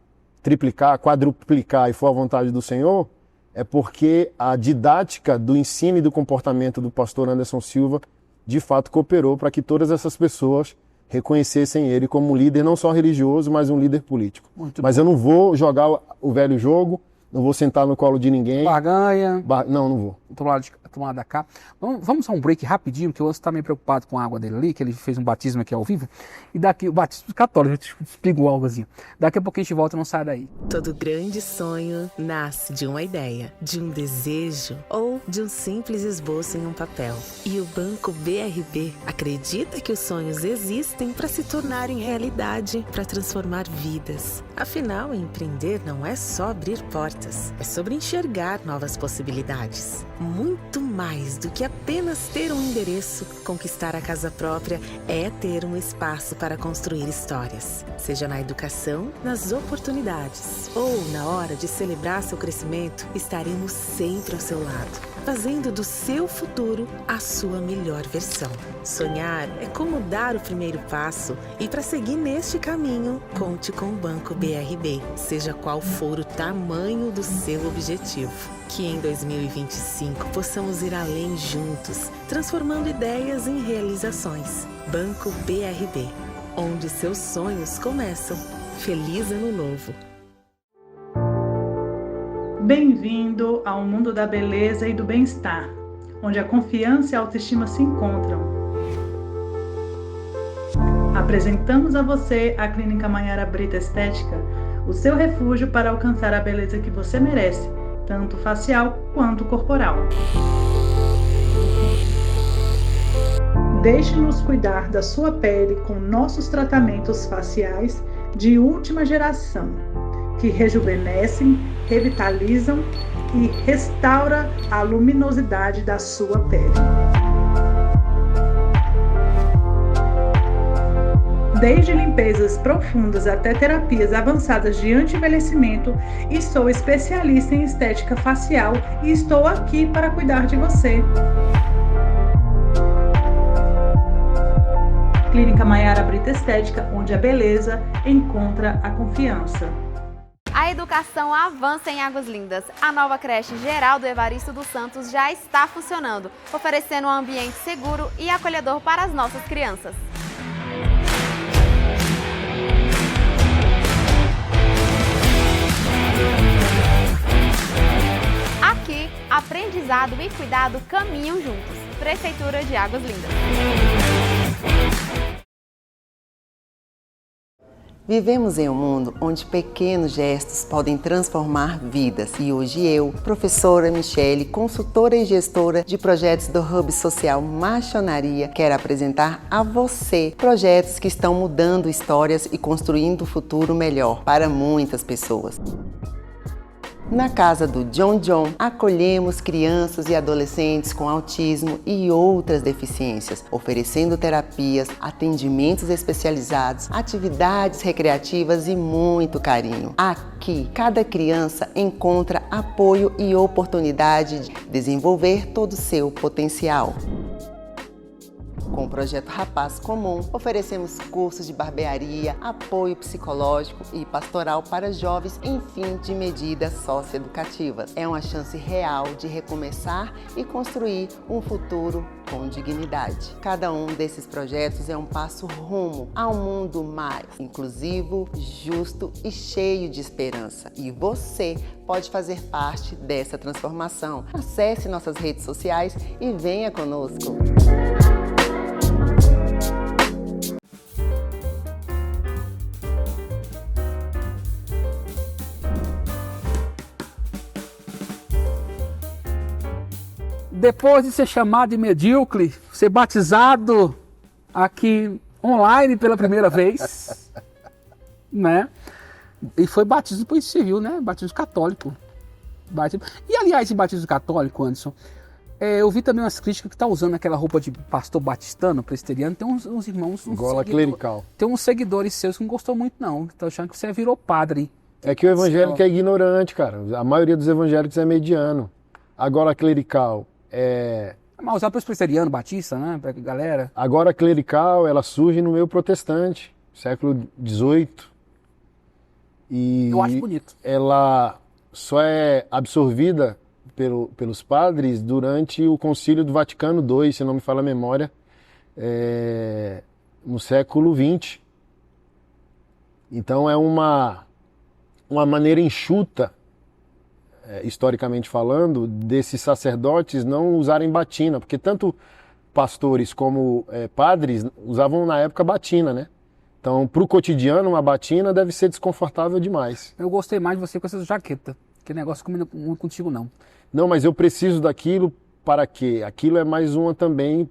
triplicar, quadruplicar e for a vontade do Senhor, é porque a didática do ensino e do comportamento do pastor Anderson Silva de fato cooperou para que todas essas pessoas reconhecessem ele como um líder não só religioso, mas um líder político. Mas eu não vou jogar o velho jogo, não vou sentar no colo de ninguém. Barganha. Não vou. Tomar da cá. Vamos a um break rapidinho, que o Anso está meio preocupado com a água dele ali, que ele fez um batismo aqui ao vivo. E daqui, o batismo católico, eu te explico algo assim. Daqui a pouco a gente volta, não sai daí. Todo grande sonho nasce de uma ideia, de um desejo ou de um simples esboço em um papel. E o Banco BRB acredita que os sonhos existem para se tornarem realidade, para transformar vidas. Afinal, empreender não é só abrir portas, é sobre enxergar novas possibilidades. Muito mais do que apenas ter um endereço, conquistar a casa própria é ter um espaço para construir histórias. Seja na educação, nas oportunidades ou na hora de celebrar seu crescimento, estaremos sempre ao seu lado, fazendo do seu futuro a sua melhor versão. Sonhar é como dar o primeiro passo e para seguir neste caminho, conte com o Banco BRB, seja qual for o tamanho do seu objetivo. Que em 2025 possamos ir além juntos, transformando ideias em realizações. Banco BRB, onde seus sonhos começam. Feliz Ano Novo! Bem-vindo ao mundo da beleza e do bem-estar, onde a confiança e a autoestima se encontram. Apresentamos a você a Clínica Maiara Brito Estética, o seu refúgio para alcançar a beleza que você merece, tanto facial quanto corporal. Deixe-nos cuidar da sua pele com nossos tratamentos faciais de última geração, que rejuvenescem, revitalizam e restauram a luminosidade da sua pele. Desde limpezas profundas até terapias avançadas de anti-envelhecimento, e sou especialista em estética facial e estou aqui para cuidar de você. Clínica Maiara Brito Estética, onde a beleza encontra a confiança. A educação avança em Águas Lindas. A nova creche Geraldo Evaristo dos Santos já está funcionando, oferecendo um ambiente seguro e acolhedor para as nossas crianças. Aqui, aprendizado e cuidado caminham juntos. Prefeitura de Águas Lindas. Vivemos em um mundo onde pequenos gestos podem transformar vidas. E hoje eu, professora Michele, consultora e gestora de projetos do Hub Social Machonaria, quero apresentar a você projetos que estão mudando histórias e construindo um futuro melhor para muitas pessoas. Na casa do John, acolhemos crianças e adolescentes com autismo e outras deficiências, oferecendo terapias, atendimentos especializados, atividades recreativas e muito carinho. Aqui, cada criança encontra apoio e oportunidade de desenvolver todo o seu potencial. Com o projeto Rapaz Comum, oferecemos cursos de barbearia, apoio psicológico e pastoral para jovens em fim de medidas socioeducativas. É uma chance real de recomeçar e construir um futuro com dignidade. Cada um desses projetos é um passo rumo a um mundo mais inclusivo, justo e cheio de esperança. E você pode fazer parte dessa transformação. Acesse nossas redes sociais e venha conosco. Depois de ser chamado de medíocre, ser batizado aqui online pela primeira vez, né? E foi batismo por isso civil, né? Batismo católico. E aliás, em batismo católico, Anderson, eu vi também umas críticas que tá usando aquela roupa de pastor batistano, presbiteriano. Tem uns irmãos... Gola clerical. Tem uns seguidores seus que não gostou muito, não. Estão achando que você virou padre. É que o evangélico é ignorante, cara. A maioria dos evangélicos é mediano. Agora clerical é... Mas usar para os presbiterianos, batista, né? Pra galera. Agora clerical, ela surge no meio protestante, século XVIII. E eu acho bonito. Ela só é absorvida pelos padres durante o Concílio do Vaticano II, se não me falha a memória, no século XX. Então é uma maneira enxuta, historicamente falando, desses sacerdotes não usarem batina, porque tanto pastores como padres usavam na época batina, né? Então, para o cotidiano, uma batina deve ser desconfortável demais. Eu gostei mais de você com essa jaqueta, que negócio combina muito contigo, não. Não, mas eu preciso daquilo para quê? Aquilo é mais uma também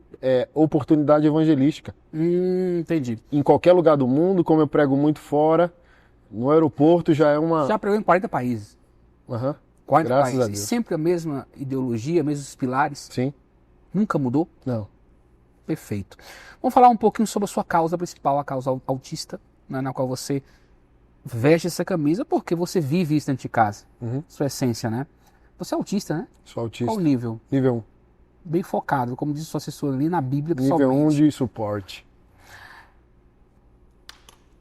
oportunidade evangelística. Entendi. Em qualquer lugar do mundo, como eu prego muito fora, no aeroporto já é uma... Já pregou em 40 países. Uhum. 40 Graças países. a Deus. E sempre a mesma ideologia, mesmos pilares? Sim. Nunca mudou? Não. Perfeito. Vamos falar um pouquinho sobre a sua causa principal, a causa autista, né, na qual você veste essa camisa porque você vive isso dentro de casa. Sua essência, né? Você é autista, né? Sou autista. Qual nível? Nível 1. Bem focado, como diz o seu assessor ali na Bíblia. Nível 1 de suporte.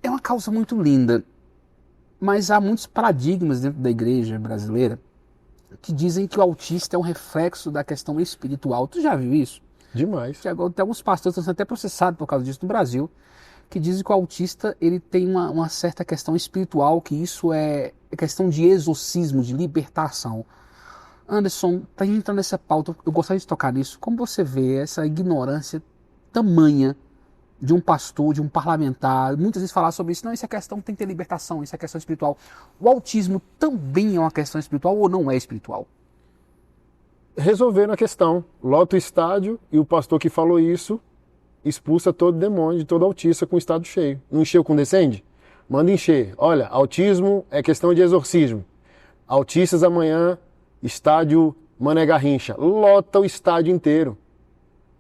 É uma causa muito linda, mas há muitos paradigmas dentro da igreja brasileira que dizem que o autista é um reflexo da questão espiritual. Tu já viu isso? Demais. Tem alguns pastores que estão sendo até processados por causa disso no Brasil, que dizem que o autista ele tem uma certa questão espiritual, que isso é questão de exorcismo, de libertação. Anderson, para gente entrar nessa pauta, eu gostaria de tocar nisso. Como você vê essa ignorância tamanha de um pastor, de um parlamentar, muitas vezes falar sobre isso, não, isso é questão, tem que ter libertação, isso é questão espiritual. O autismo também é uma questão espiritual ou não é espiritual? Resolveram a questão, lota o estádio e o pastor que falou isso expulsa todo demônio de todo autista com o estádio cheio. Não encheu com descende? Manda encher. Olha, autismo é questão de exorcismo. Autistas amanhã, estádio Mané Garrincha. Lota o estádio inteiro.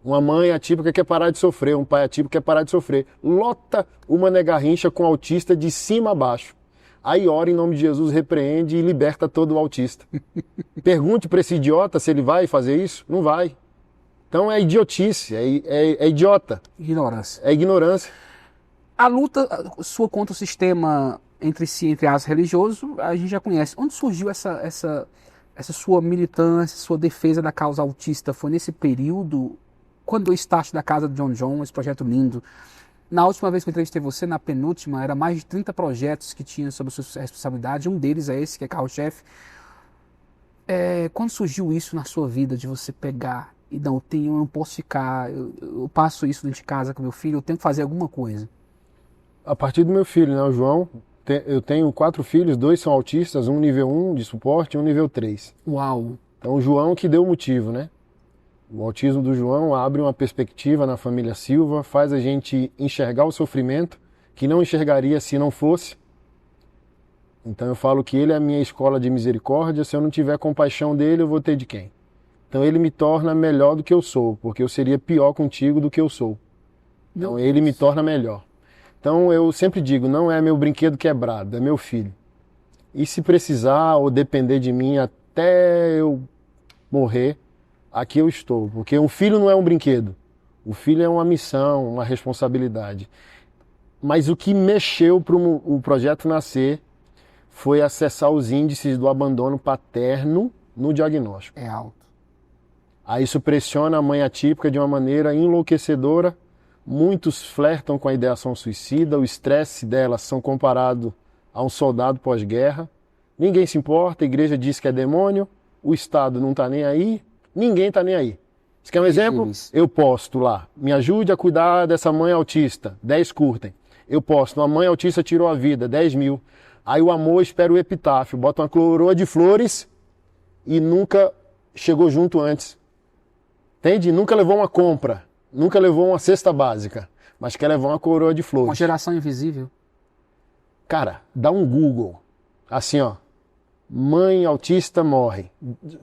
Uma mãe atípica quer parar de sofrer, um pai atípico quer parar de sofrer. Lota o Mané Garrincha com autista de cima a baixo. Aí ora em nome de Jesus, repreende e liberta todo o autista. Pergunte para esse idiota se ele vai fazer isso. Não vai. Então é idiotice, é idiota. Ignorância. É ignorância. A luta sua contra o sistema entre si, entre as religioso, a gente já conhece. Onde surgiu essa sua militância, sua defesa da causa autista? Foi nesse período, quando o start da Casa de John, esse projeto lindo. Na última vez que eu entrevistei você, na penúltima, era mais de 30 projetos que tinham sob sua responsabilidade. Um deles é esse, que é carro-chefe. Quando surgiu isso na sua vida, de você pegar e não, eu não posso ficar, eu passo isso dentro de casa com meu filho, eu tenho que fazer alguma coisa? A partir do meu filho, né, o João, eu tenho 4 filhos, 2 são autistas, um nível 1 de suporte e um nível 3. Uau! Então o João que deu o motivo, né? O autismo do João abre uma perspectiva na família Silva, faz a gente enxergar o sofrimento que não enxergaria se não fosse. Então eu falo que ele é a minha escola de misericórdia, se eu não tiver compaixão dele, eu vou ter de quem? Então ele me torna melhor do que eu sou, porque eu seria pior contigo do que eu sou. Então ele me torna melhor. Então eu sempre digo, não é meu brinquedo quebrado, é meu filho. E se precisar ou depender de mim até eu morrer, aqui eu estou, porque um filho não é um brinquedo. O filho é uma missão, uma responsabilidade. Mas o que mexeu para o projeto nascer foi acessar os índices do abandono paterno no diagnóstico. É alto. Aí isso pressiona a mãe atípica de uma maneira enlouquecedora. Muitos flertam com a ideação suicida, o estresse delas são comparado a um soldado pós-guerra. Ninguém se importa, a igreja diz que é demônio, o Estado não está nem aí, ninguém está nem aí. Você quer um exemplo? Eu posto lá, me ajude a cuidar dessa mãe autista, 10 curtem. Eu posto, uma mãe autista tirou a vida, 10 mil. Aí o amor espera o epitáfio, bota uma coroa de flores e nunca chegou junto antes. Entende? Nunca levou uma compra, nunca levou uma cesta básica, mas quer levar uma coroa de flores. Uma geração invisível. Cara, dá um Google, assim ó, mãe autista morre.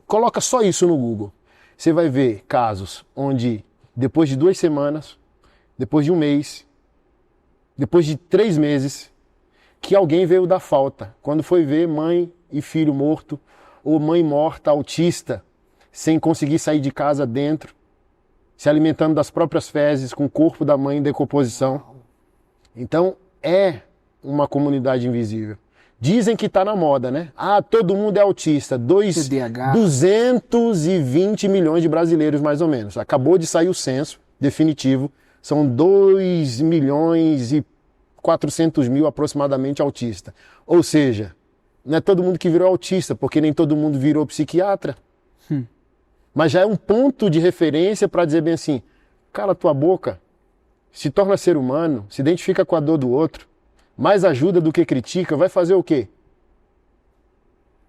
Coloca só isso no Google. Você vai ver casos onde depois de 2 semanas, depois de 1 mês, depois de 3 meses, que alguém veio dar falta. Quando foi ver mãe e filho morto, ou mãe morta, autista, sem conseguir sair de casa dentro, se alimentando das próprias fezes, com o corpo da mãe em decomposição. Então, é uma comunidade invisível. Dizem que está na moda, né? Ah, todo mundo é autista. 220 milhões de brasileiros, mais ou menos. Acabou de sair o censo definitivo. São 2 milhões e 400 mil aproximadamente autistas. Ou seja, não é todo mundo que virou autista, porque nem todo mundo virou psiquiatra. Mas já é um ponto de referência para dizer bem assim, cala tua boca, se torna ser humano, se identifica com a dor do outro, mais ajuda do que critica, vai fazer o quê?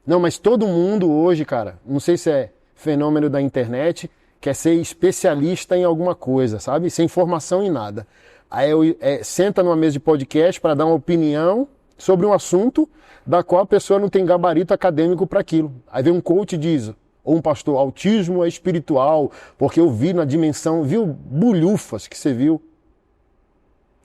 Não, mas todo mundo hoje, cara, não sei se é fenômeno da internet, quer ser especialista em alguma coisa, sabe? Sem formação em nada. Aí senta numa mesa de podcast para dar uma opinião sobre um assunto da qual a pessoa não tem gabarito acadêmico para aquilo. Aí vem um coach e diz, ou um pastor, autismo é espiritual, porque eu vi na dimensão, viu bulhufas que você viu.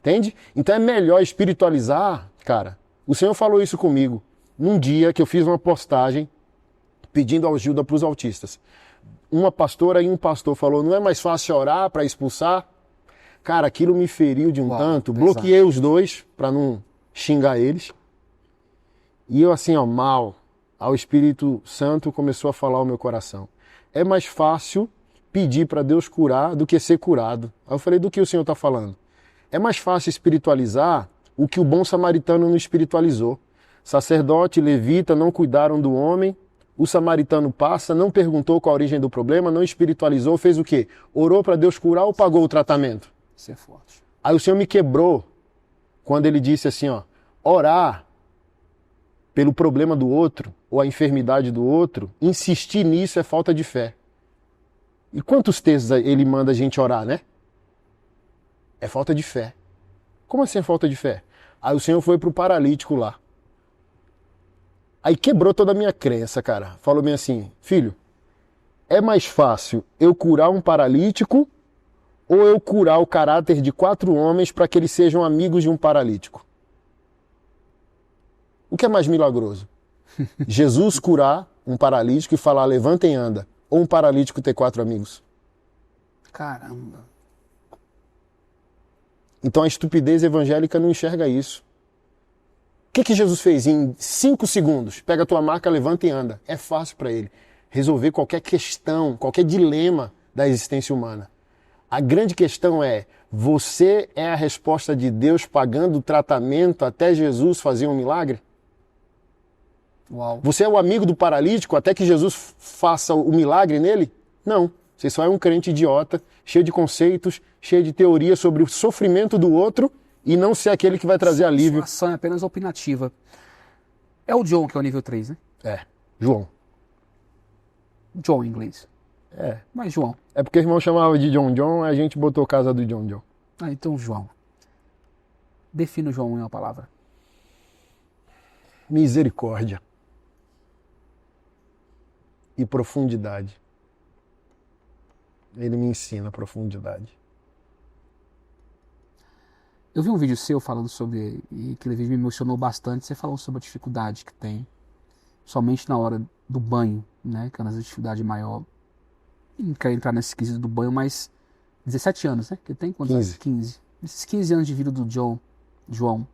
Entende? Então é melhor espiritualizar, cara. O Senhor falou isso comigo num dia que eu fiz uma postagem pedindo ajuda para os autistas. Uma pastora e um pastor falou, não é mais fácil orar para expulsar? Cara, aquilo me feriu de um tanto. Pesado. Bloqueei os dois para não xingar eles. E eu assim, ó, mal, ao Espírito Santo começou a falar ao meu coração. É mais fácil pedir para Deus curar do que ser curado. Aí eu falei, do que o Senhor está falando? É mais fácil espiritualizar o que o bom samaritano não espiritualizou. Sacerdote e levita não cuidaram do homem, o samaritano passa, não perguntou qual a origem do problema, não espiritualizou, fez o quê? Orou para Deus curar ou pagou o tratamento? Isso é forte. Aí o Senhor me quebrou quando ele disse assim, ó, orar pelo problema do outro ou a enfermidade do outro, insistir nisso é falta de fé. E quantos textos ele manda a gente orar, né? É falta de fé. Como assim é falta de fé? Aí o Senhor foi pro paralítico lá. Aí quebrou toda a minha crença, cara. Falou bem assim, filho, é mais fácil eu curar um paralítico ou eu curar o caráter de 4 homens para que eles sejam amigos de um paralítico? O que é mais milagroso? Jesus curar um paralítico e falar, levanta e anda. Ou um paralítico ter 4 amigos? Caramba. Então a estupidez evangélica não enxerga isso. O que Jesus fez em 5 segundos? Pega a tua marca, levanta e anda. É fácil para ele resolver qualquer questão, qualquer dilema da existência humana. A grande questão é, você é a resposta de Deus pagando o tratamento até Jesus fazer um milagre? Uau. Você é o amigo do paralítico até que Jesus faça o milagre nele? Não. Você só é um crente idiota, cheio de conceitos, cheio de teorias sobre o sofrimento do outro e não ser aquele que vai trazer alívio. Sua ação é apenas opinativa. É o John que é o nível 3, né? É, João. John em inglês. É. Mas João. É porque o irmão chamava de John John, a gente botou casa do John John. Ah, então João. Defina o João em uma palavra. Misericórdia. E profundidade. Ele me ensina a profundidade. Eu vi um vídeo seu falando sobre, e aquele vídeo me emocionou bastante, você falando sobre a dificuldade que tem, somente na hora do banho, né, que é uma dificuldade maior. Não quero entrar nesse quesito do banho, mas 17 anos, né, que tem quantos anos? 15. Esses 15 anos de vida do João,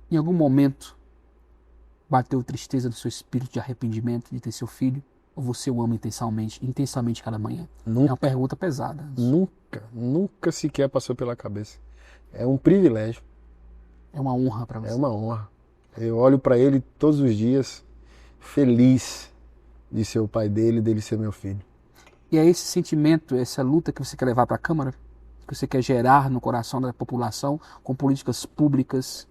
em algum momento bateu tristeza do seu espírito de arrependimento de ter seu filho? Ou você o ama intensamente cada manhã? Nunca. É uma pergunta pesada. Nunca sequer passou pela cabeça. É um privilégio. É uma honra para você. É uma honra. Eu olho para ele todos os dias, feliz de ser o pai dele, dele ser meu filho. E é esse sentimento, essa luta que você quer levar para a Câmara? Que você quer gerar no coração da população com políticas públicas?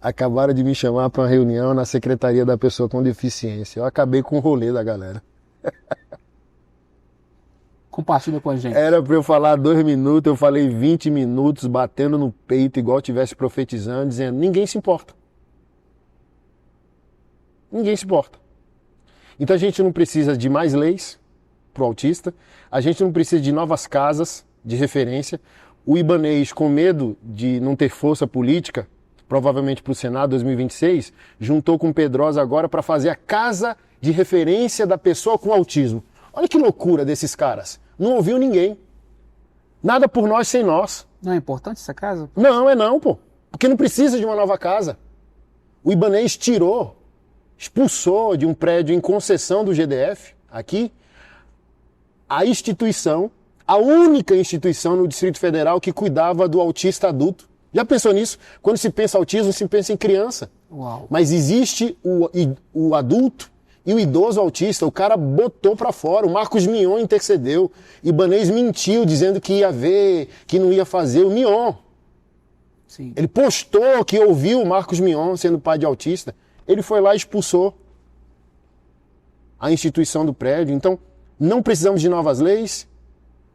Acabaram de me chamar para uma reunião na Secretaria da Pessoa com Deficiência. Eu acabei com o rolê da galera. Compartilha com a gente. Era para eu falar 2 minutos, eu falei 20 minutos, batendo no peito, igual eu estivesse profetizando, dizendo, ninguém se importa. Ninguém se importa. Então a gente não precisa de mais leis para o autista, a gente não precisa de novas casas de referência. O Ibanez, com medo de não ter força política, provavelmente para o Senado 2026, juntou com o Pedrosa agora para fazer a casa de referência da pessoa com autismo. Olha que loucura desses caras. Não ouviu ninguém. Nada por nós sem nós. Não é importante essa casa? Não, pô. Porque não precisa de uma nova casa. O Ibanez expulsou de um prédio em concessão do GDF, aqui, a instituição, a única instituição no Distrito Federal que cuidava do autista adulto. Já pensou nisso? Quando se pensa autismo, se pensa em criança. Uau. Mas existe o adulto e o idoso autista. O cara botou pra fora. O Marcos Mion intercedeu. Ibanez mentiu, dizendo que ia ver, que não ia fazer. O Mion. Sim. Ele postou que ouviu o Marcos Mion sendo pai de autista. Ele foi lá e expulsou a instituição do prédio. Então, não precisamos de novas leis.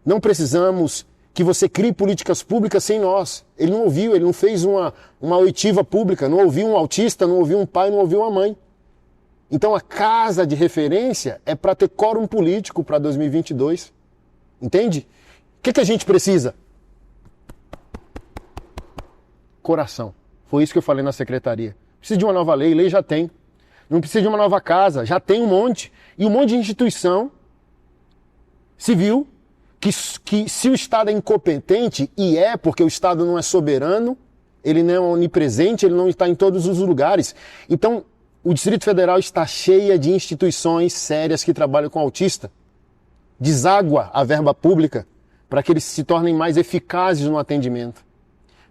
Não precisamos que você crie políticas públicas sem nós. Ele não ouviu, ele não fez uma oitiva pública, não ouviu um autista, não ouviu um pai, não ouviu uma mãe. Então a casa de referência é para ter quórum político para 2022. Entende? O que a gente precisa? Coração. Foi isso que eu falei na secretaria. Precisa de uma nova lei, lei já tem. Não precisa de uma nova casa, já tem um monte. E um monte de instituição civil que se o Estado é incompetente, e é porque o Estado não é soberano, ele não é onipresente, ele não está em todos os lugares. Então, o Distrito Federal está cheio de instituições sérias que trabalham com autista. Deságua a verba pública para que eles se tornem mais eficazes no atendimento.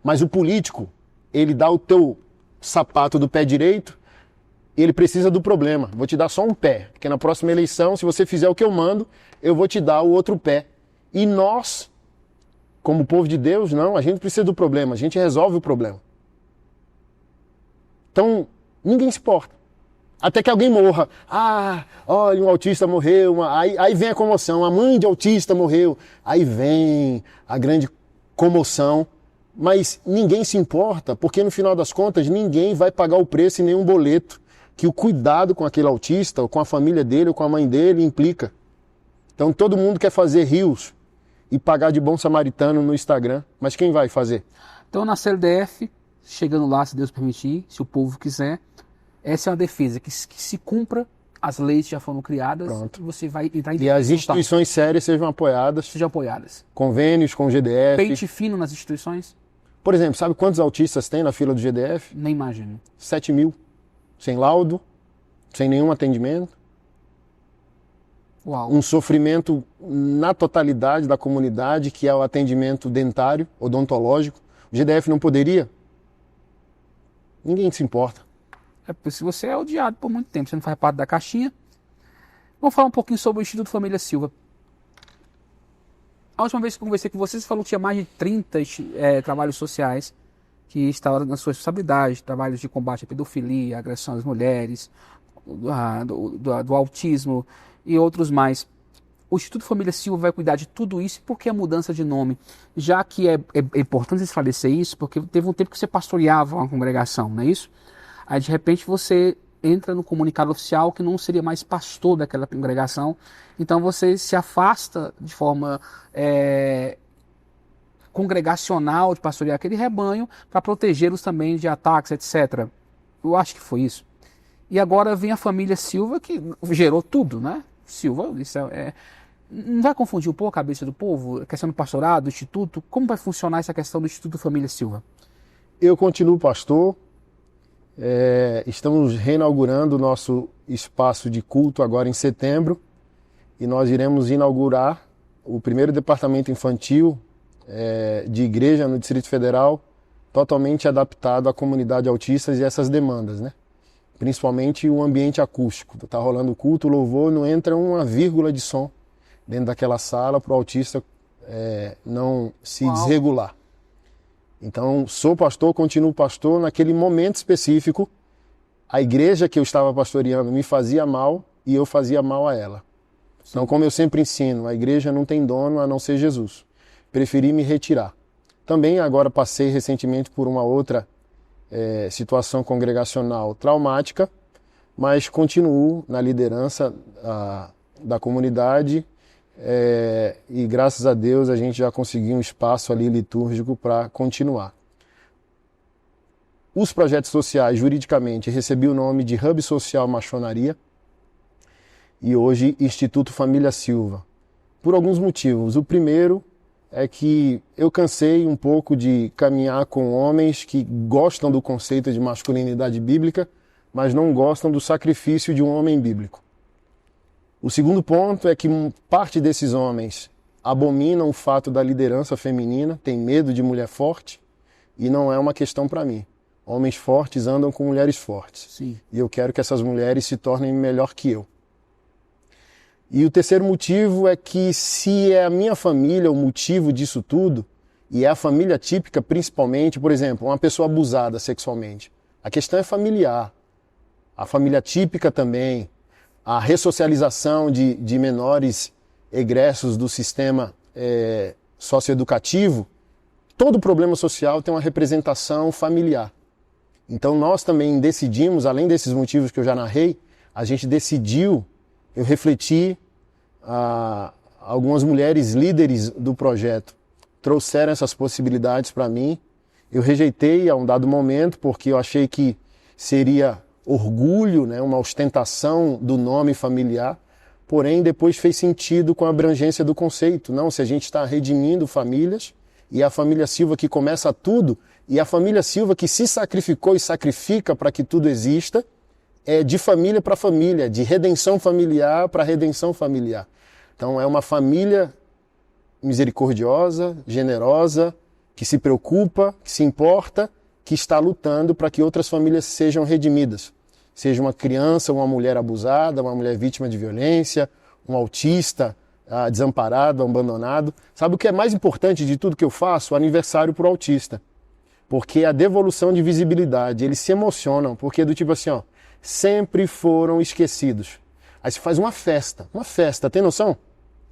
Mas o político, ele dá o teu sapato do pé direito, ele precisa do problema. Vou te dar só um pé, porque na próxima eleição, se você fizer o que eu mando, eu vou te dar o outro pé. E nós, como povo de Deus, não, a gente precisa do problema, a gente resolve o problema. Então, ninguém se importa. Até que alguém morra. Ah, olha, um autista morreu. Aí vem a comoção, a mãe de autista morreu. Aí vem a grande comoção. Mas ninguém se importa, porque no final das contas, ninguém vai pagar o preço em nenhum boleto que o cuidado com aquele autista, ou com a família dele, ou com a mãe dele, implica. Então todo mundo quer fazer rios e pagar de bom samaritano no Instagram, mas quem vai fazer? Então na CLDF, chegando lá, se Deus permitir, se o povo quiser, essa é uma defesa, que se cumpra as leis que já foram criadas. Pronto. Você vai entrar em... E as instituições sérias sejam apoiadas. Convênios com o GDF. Pente fino nas instituições. Por exemplo, sabe quantos autistas tem na fila do GDF? Nem imagino. 7 mil. Sem laudo, sem nenhum atendimento. Uau. Um sofrimento na totalidade da comunidade, que é o atendimento dentário, odontológico. O GDF não poderia? Ninguém se importa. Se você é odiado por muito tempo, você não faz parte da caixinha. Vamos falar um pouquinho sobre o Instituto Família Silva. A última vez que eu conversei com vocês, você falou que tinha mais de 30 trabalhos sociais que estavam na sua responsabilidade, trabalhos de combate à pedofilia, agressão às mulheres, do autismo e outros mais. O Instituto Família Silva vai cuidar de tudo isso. Por que a mudança de nome? Já que é importante esclarecer isso, porque teve um tempo que você pastoreava uma congregação, não é isso? Aí de repente você entra no comunicado oficial que não seria mais pastor daquela congregação, então você se afasta de forma congregacional de pastorear aquele rebanho para protegê-los também de ataques, etc. Eu acho que foi isso. E agora vem a família Silva, que gerou tudo, né? Silva, isso não vai confundir um pouco a cabeça do povo? A questão do pastorado, do instituto? Como vai funcionar essa questão do Instituto Família Silva? Eu continuo pastor. Estamos reinaugurando o nosso espaço de culto agora em setembro. E nós iremos inaugurar o primeiro departamento infantil de igreja no Distrito Federal, totalmente adaptado à comunidade autistas e essas demandas, né? Principalmente o ambiente acústico. Está rolando o culto, o louvor, não entra uma vírgula de som dentro daquela sala para o autista não se desregular. Então, sou pastor, continuo pastor. Naquele momento específico, a igreja que eu estava pastoreando me fazia mal e eu fazia mal a ela. Então, como eu sempre ensino, a igreja não tem dono a não ser Jesus. Preferi me retirar. Também agora passei recentemente por uma outra situação congregacional traumática, mas continuo na liderança da comunidade e graças a Deus a gente já conseguiu um espaço ali litúrgico para continuar. Os projetos sociais, juridicamente, recebi o nome de Hub Social Maçonaria e hoje Instituto Família Silva, por alguns motivos. O primeiro é que eu cansei um pouco de caminhar com homens que gostam do conceito de masculinidade bíblica, mas não gostam do sacrifício de um homem bíblico. O segundo ponto é que parte desses homens abominam o fato da liderança feminina, tem medo de mulher forte, e não é uma questão para mim. Homens fortes andam com mulheres fortes. Sim. E eu quero que essas mulheres se tornem melhor que eu. E o terceiro motivo é que se é a minha família o motivo disso tudo, e é a família típica principalmente, por exemplo, uma pessoa abusada sexualmente, a questão é familiar. A família típica também, a ressocialização de menores egressos do sistema socioeducativo, todo problema social tem uma representação familiar. Então nós também decidimos, além desses motivos que eu já narrei, a gente decidiu, eu refleti, algumas mulheres líderes do projeto trouxeram essas possibilidades para mim. Eu rejeitei a um dado momento porque eu achei que seria orgulho, né, uma ostentação do nome familiar, porém depois fez sentido com a abrangência do conceito. Não, se a gente está redimindo famílias, e a família Silva que começa tudo, e a família Silva que se sacrificou e sacrifica para que tudo exista, é de família para família, de redenção familiar para redenção familiar. Então é uma família misericordiosa, generosa, que se preocupa, que se importa, que está lutando para que outras famílias sejam redimidas. Seja uma criança, uma mulher abusada, uma mulher vítima de violência, um autista desamparado, abandonado. Sabe o que é mais importante de tudo que eu faço? O aniversário para o autista. Porque é a devolução de visibilidade. Eles se emocionam, porque do tipo assim, ó, sempre foram esquecidos. Aí se faz uma festa, tem noção?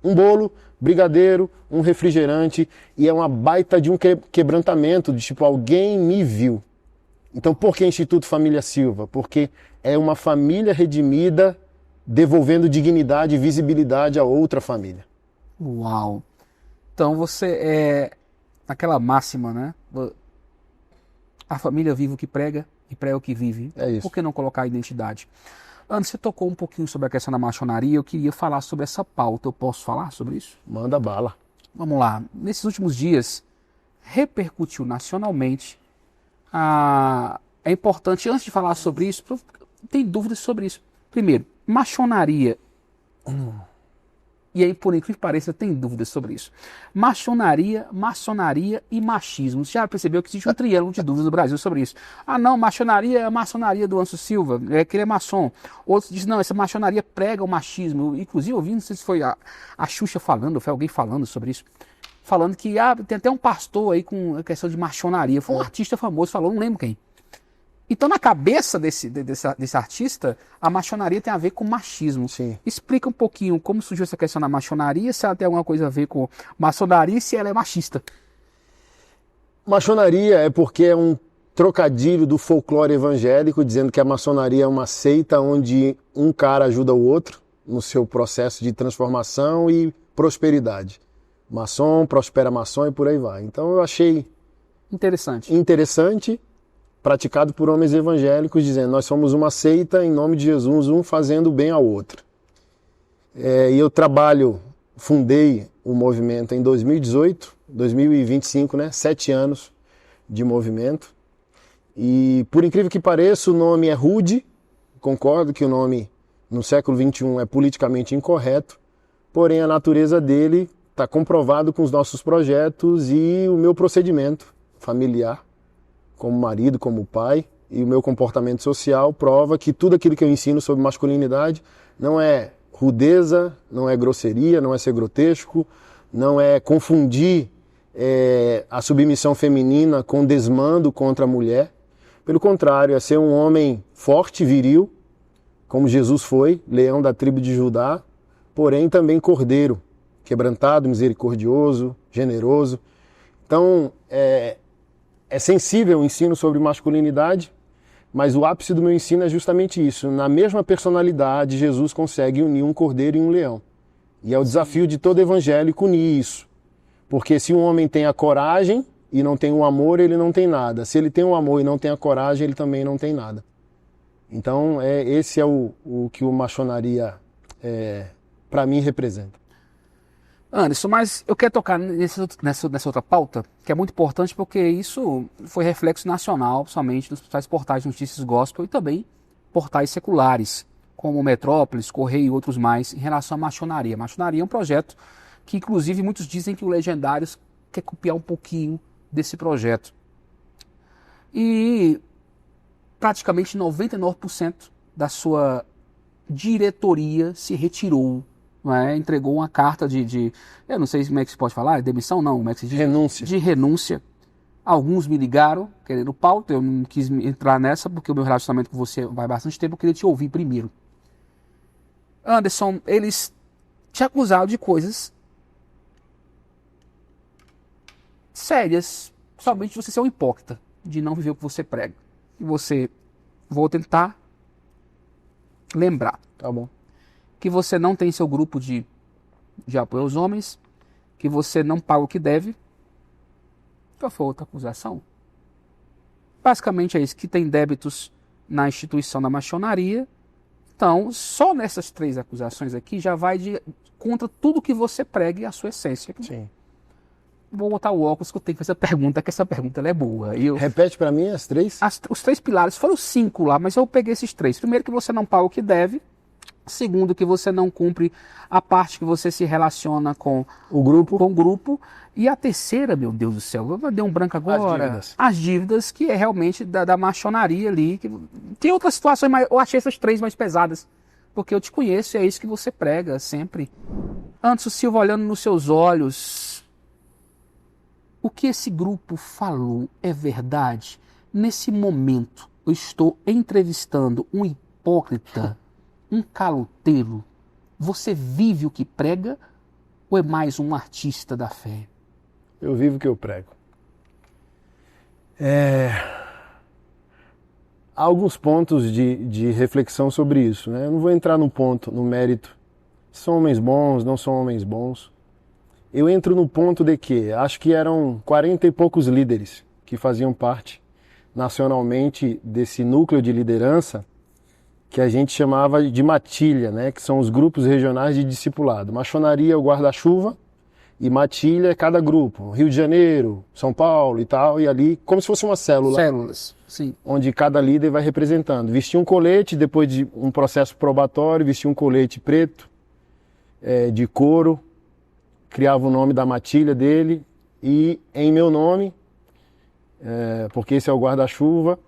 Um bolo, brigadeiro, um refrigerante, e é uma baita de um quebrantamento, de tipo, alguém me viu. Então por que Instituto Família Silva? Porque é uma família redimida, devolvendo dignidade e visibilidade a outra família. Uau! Então você é aquela máxima, né? A família vive o que prega e prega o que vive. É isso. Por que não colocar a identidade? Antes, você tocou um pouquinho sobre a questão da maçonaria, eu queria falar sobre essa pauta. Eu posso falar sobre isso? Manda bala. Vamos lá. Nesses últimos dias, repercutiu nacionalmente. É importante, antes de falar sobre isso, tem dúvidas sobre isso. Primeiro, maçonaria. E aí, por incrível que pareça, tem dúvidas sobre isso. Maçonaria e machismo. Você já percebeu que existe um triângulo de dúvidas no Brasil sobre isso? Ah, não, maçonaria é a maçonaria do Anderson Silva, que ele é maçom. Outros dizem, não, essa maçonaria prega o machismo. Inclusive, eu vi, não sei se foi a Xuxa falando, ou foi alguém falando sobre isso. Falando que tem até um pastor aí com a questão de maçonaria. Foi um artista famoso, falou, não lembro quem. Então, na cabeça desse artista, a maçonaria tem a ver com machismo. Sim. Explica um pouquinho como surgiu essa questão da maçonaria, se ela tem alguma coisa a ver com maçonaria e se ela é machista. Maçonaria é porque é um trocadilho do folclore evangélico, dizendo que a maçonaria é uma seita onde um cara ajuda o outro no seu processo de transformação e prosperidade. Maçom, prospera maçom e por aí vai. Então eu achei interessante, praticado por homens evangélicos, dizendo, nós somos uma seita em nome de Jesus, um fazendo bem ao outro. E eu fundei o movimento em 2018, 2025, né? 7 anos de movimento. E por incrível que pareça, o nome é rude, concordo que o nome no século XXI é politicamente incorreto, porém a natureza dele está comprovado com os nossos projetos e o meu procedimento familiar, como marido, como pai, e o meu comportamento social prova que tudo aquilo que eu ensino sobre masculinidade não é rudeza, não é grosseria, não é ser grotesco, não é confundir a submissão feminina com desmando contra a mulher. Pelo contrário, é ser um homem forte, viril, como Jesus foi, leão da tribo de Judá, porém também cordeiro, quebrantado, misericordioso, generoso. Então, é sensível o ensino sobre masculinidade, mas o ápice do meu ensino é justamente isso. Na mesma personalidade, Jesus consegue unir um cordeiro e um leão. E é o desafio de todo evangélico unir isso. Porque se um homem tem a coragem e não tem o amor, ele não tem nada. Se ele tem o amor e não tem a coragem, ele também não tem nada. Então, esse é o que o maçonaria, para mim, representa. Anderson, mas eu quero tocar nessa outra pauta, que é muito importante porque isso foi reflexo nacional, principalmente nos principais portais de notícias gospel e também portais seculares, como Metrópolis, Correio e outros mais, em relação à maçonaria. A maçonaria é um projeto que, inclusive, muitos dizem que o Legendários quer copiar um pouquinho desse projeto. E praticamente 99% da sua diretoria se retirou. Não é? Entregou uma carta eu não sei como é que se pode falar, demissão não, como é que se diz? Renúncia. De renúncia. Alguns me ligaram querendo pauta, eu não quis entrar nessa porque o meu relacionamento com você vai bastante tempo, eu queria te ouvir primeiro. Anderson, eles te acusaram de coisas sérias, somente você ser um hipócrita, de não viver o que você prega. E você, vou tentar lembrar. Tá bom. Que você não tem seu grupo de apoio aos homens, que você não paga o que deve. Qual foi a outra acusação? Basicamente é isso, que tem débitos na instituição da maçonaria. Então, só nessas 3 acusações aqui já vai contra tudo que você prega e a sua essência. Sim. Vou botar o óculos que eu tenho que fazer essa pergunta, que essa pergunta ela é boa. Repete para mim as 3? Os 3 pilares, foram 5 lá, mas eu peguei esses 3. Primeiro, que você não paga o que deve. Segundo, que você não cumpre a parte que você se relaciona com o grupo. E a terceira, meu Deus do céu, eu dei um branco agora. As dívidas, que é realmente da maçonaria ali. Tem outras situações, mas eu achei essas 3 mais pesadas. Porque eu te conheço e é isso que você prega sempre. Anderson Silva, olhando nos seus olhos, o que esse grupo falou é verdade? Nesse momento, eu estou entrevistando um hipócrita, um caloteiro. Você vive o que prega ou é mais um artista da fé? Eu vivo o que eu prego. Há alguns pontos de reflexão sobre isso, né? Eu não vou entrar no mérito. São homens bons, não são homens bons. Eu entro no ponto de que acho que eram 40 e poucos líderes que faziam parte nacionalmente desse núcleo de liderança que a gente chamava de matilha, né? Que são os grupos regionais de discipulado. Maçonaria é o guarda-chuva e matilha é cada grupo. Rio de Janeiro, São Paulo e tal, e ali como se fosse uma célula. Células, sim. Onde cada líder vai representando. Vestia um colete, depois de um processo probatório, vestia um colete preto, de couro, criava o nome da matilha dele e em meu nome, porque esse é o guarda-chuva,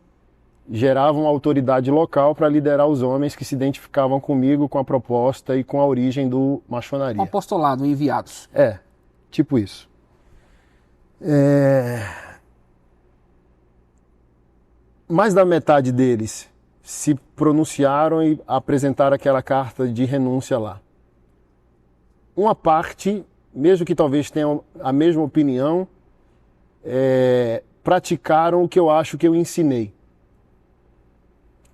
gerava uma autoridade local para liderar os homens que se identificavam comigo, com a proposta e com a origem do maçonaria. Um apostolado, enviados. Tipo isso. Mais da metade deles se pronunciaram e apresentaram aquela carta de renúncia lá. Uma parte, mesmo que talvez tenham a mesma opinião, praticaram o que eu acho que eu ensinei.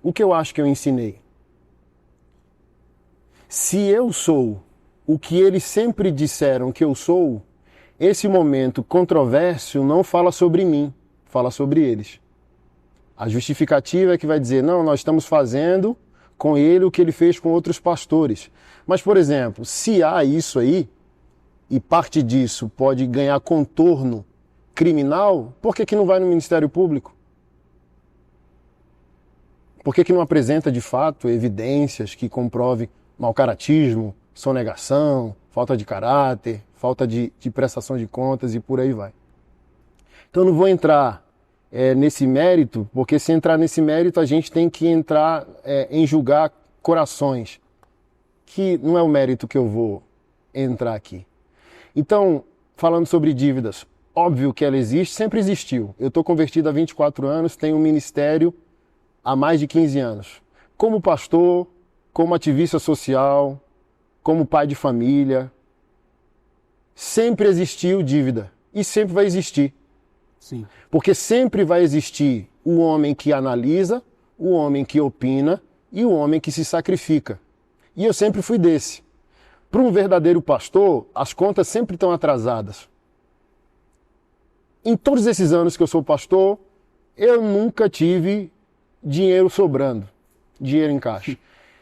O que eu acho que eu ensinei? Se eu sou o que eles sempre disseram que eu sou, esse momento controverso não fala sobre mim, fala sobre eles. A justificativa é que vai dizer, não, nós estamos fazendo com ele o que ele fez com outros pastores. Mas, por exemplo, se há isso aí, e parte disso pode ganhar contorno criminal, por que não vai no Ministério Público? Por que não apresenta, de fato, evidências que comprovem mau caratismo, sonegação, falta de caráter, falta de prestação de contas e por aí vai. Então não vou entrar nesse mérito, porque se entrar nesse mérito a gente tem que entrar em julgar corações, que não é o mérito que eu vou entrar aqui. Então, falando sobre dívidas, óbvio que ela existe, sempre existiu. Eu estou convertido há 24 anos, tenho um ministério há mais de 15 anos. Como pastor, como ativista social, como pai de família, sempre existiu dívida e sempre vai existir. Sim. Porque sempre vai existir o homem que analisa, o homem que opina e o homem que se sacrifica. E eu sempre fui desse. Para um verdadeiro pastor, as contas sempre estão atrasadas. Em todos esses anos que eu sou pastor, eu nunca tive dinheiro sobrando, dinheiro em caixa.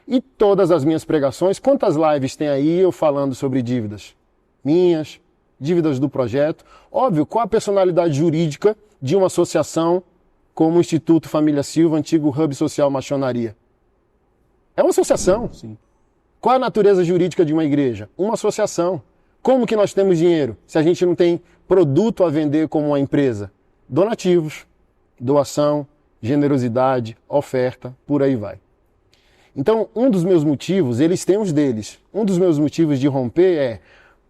E todas as minhas pregações, quantas lives tem aí eu falando sobre dívidas? Minhas, dívidas do projeto. Óbvio, qual a personalidade jurídica de uma associação como o Instituto Família Silva, antigo Hub Social Machonaria? É uma associação. Sim. Qual a natureza jurídica de uma igreja? Uma associação. Como que nós temos dinheiro se a gente não tem produto a vender como uma empresa? Donativos, doação, generosidade, oferta, por aí vai. Então, um dos meus motivos, eles têm os deles. Um dos meus motivos de romper é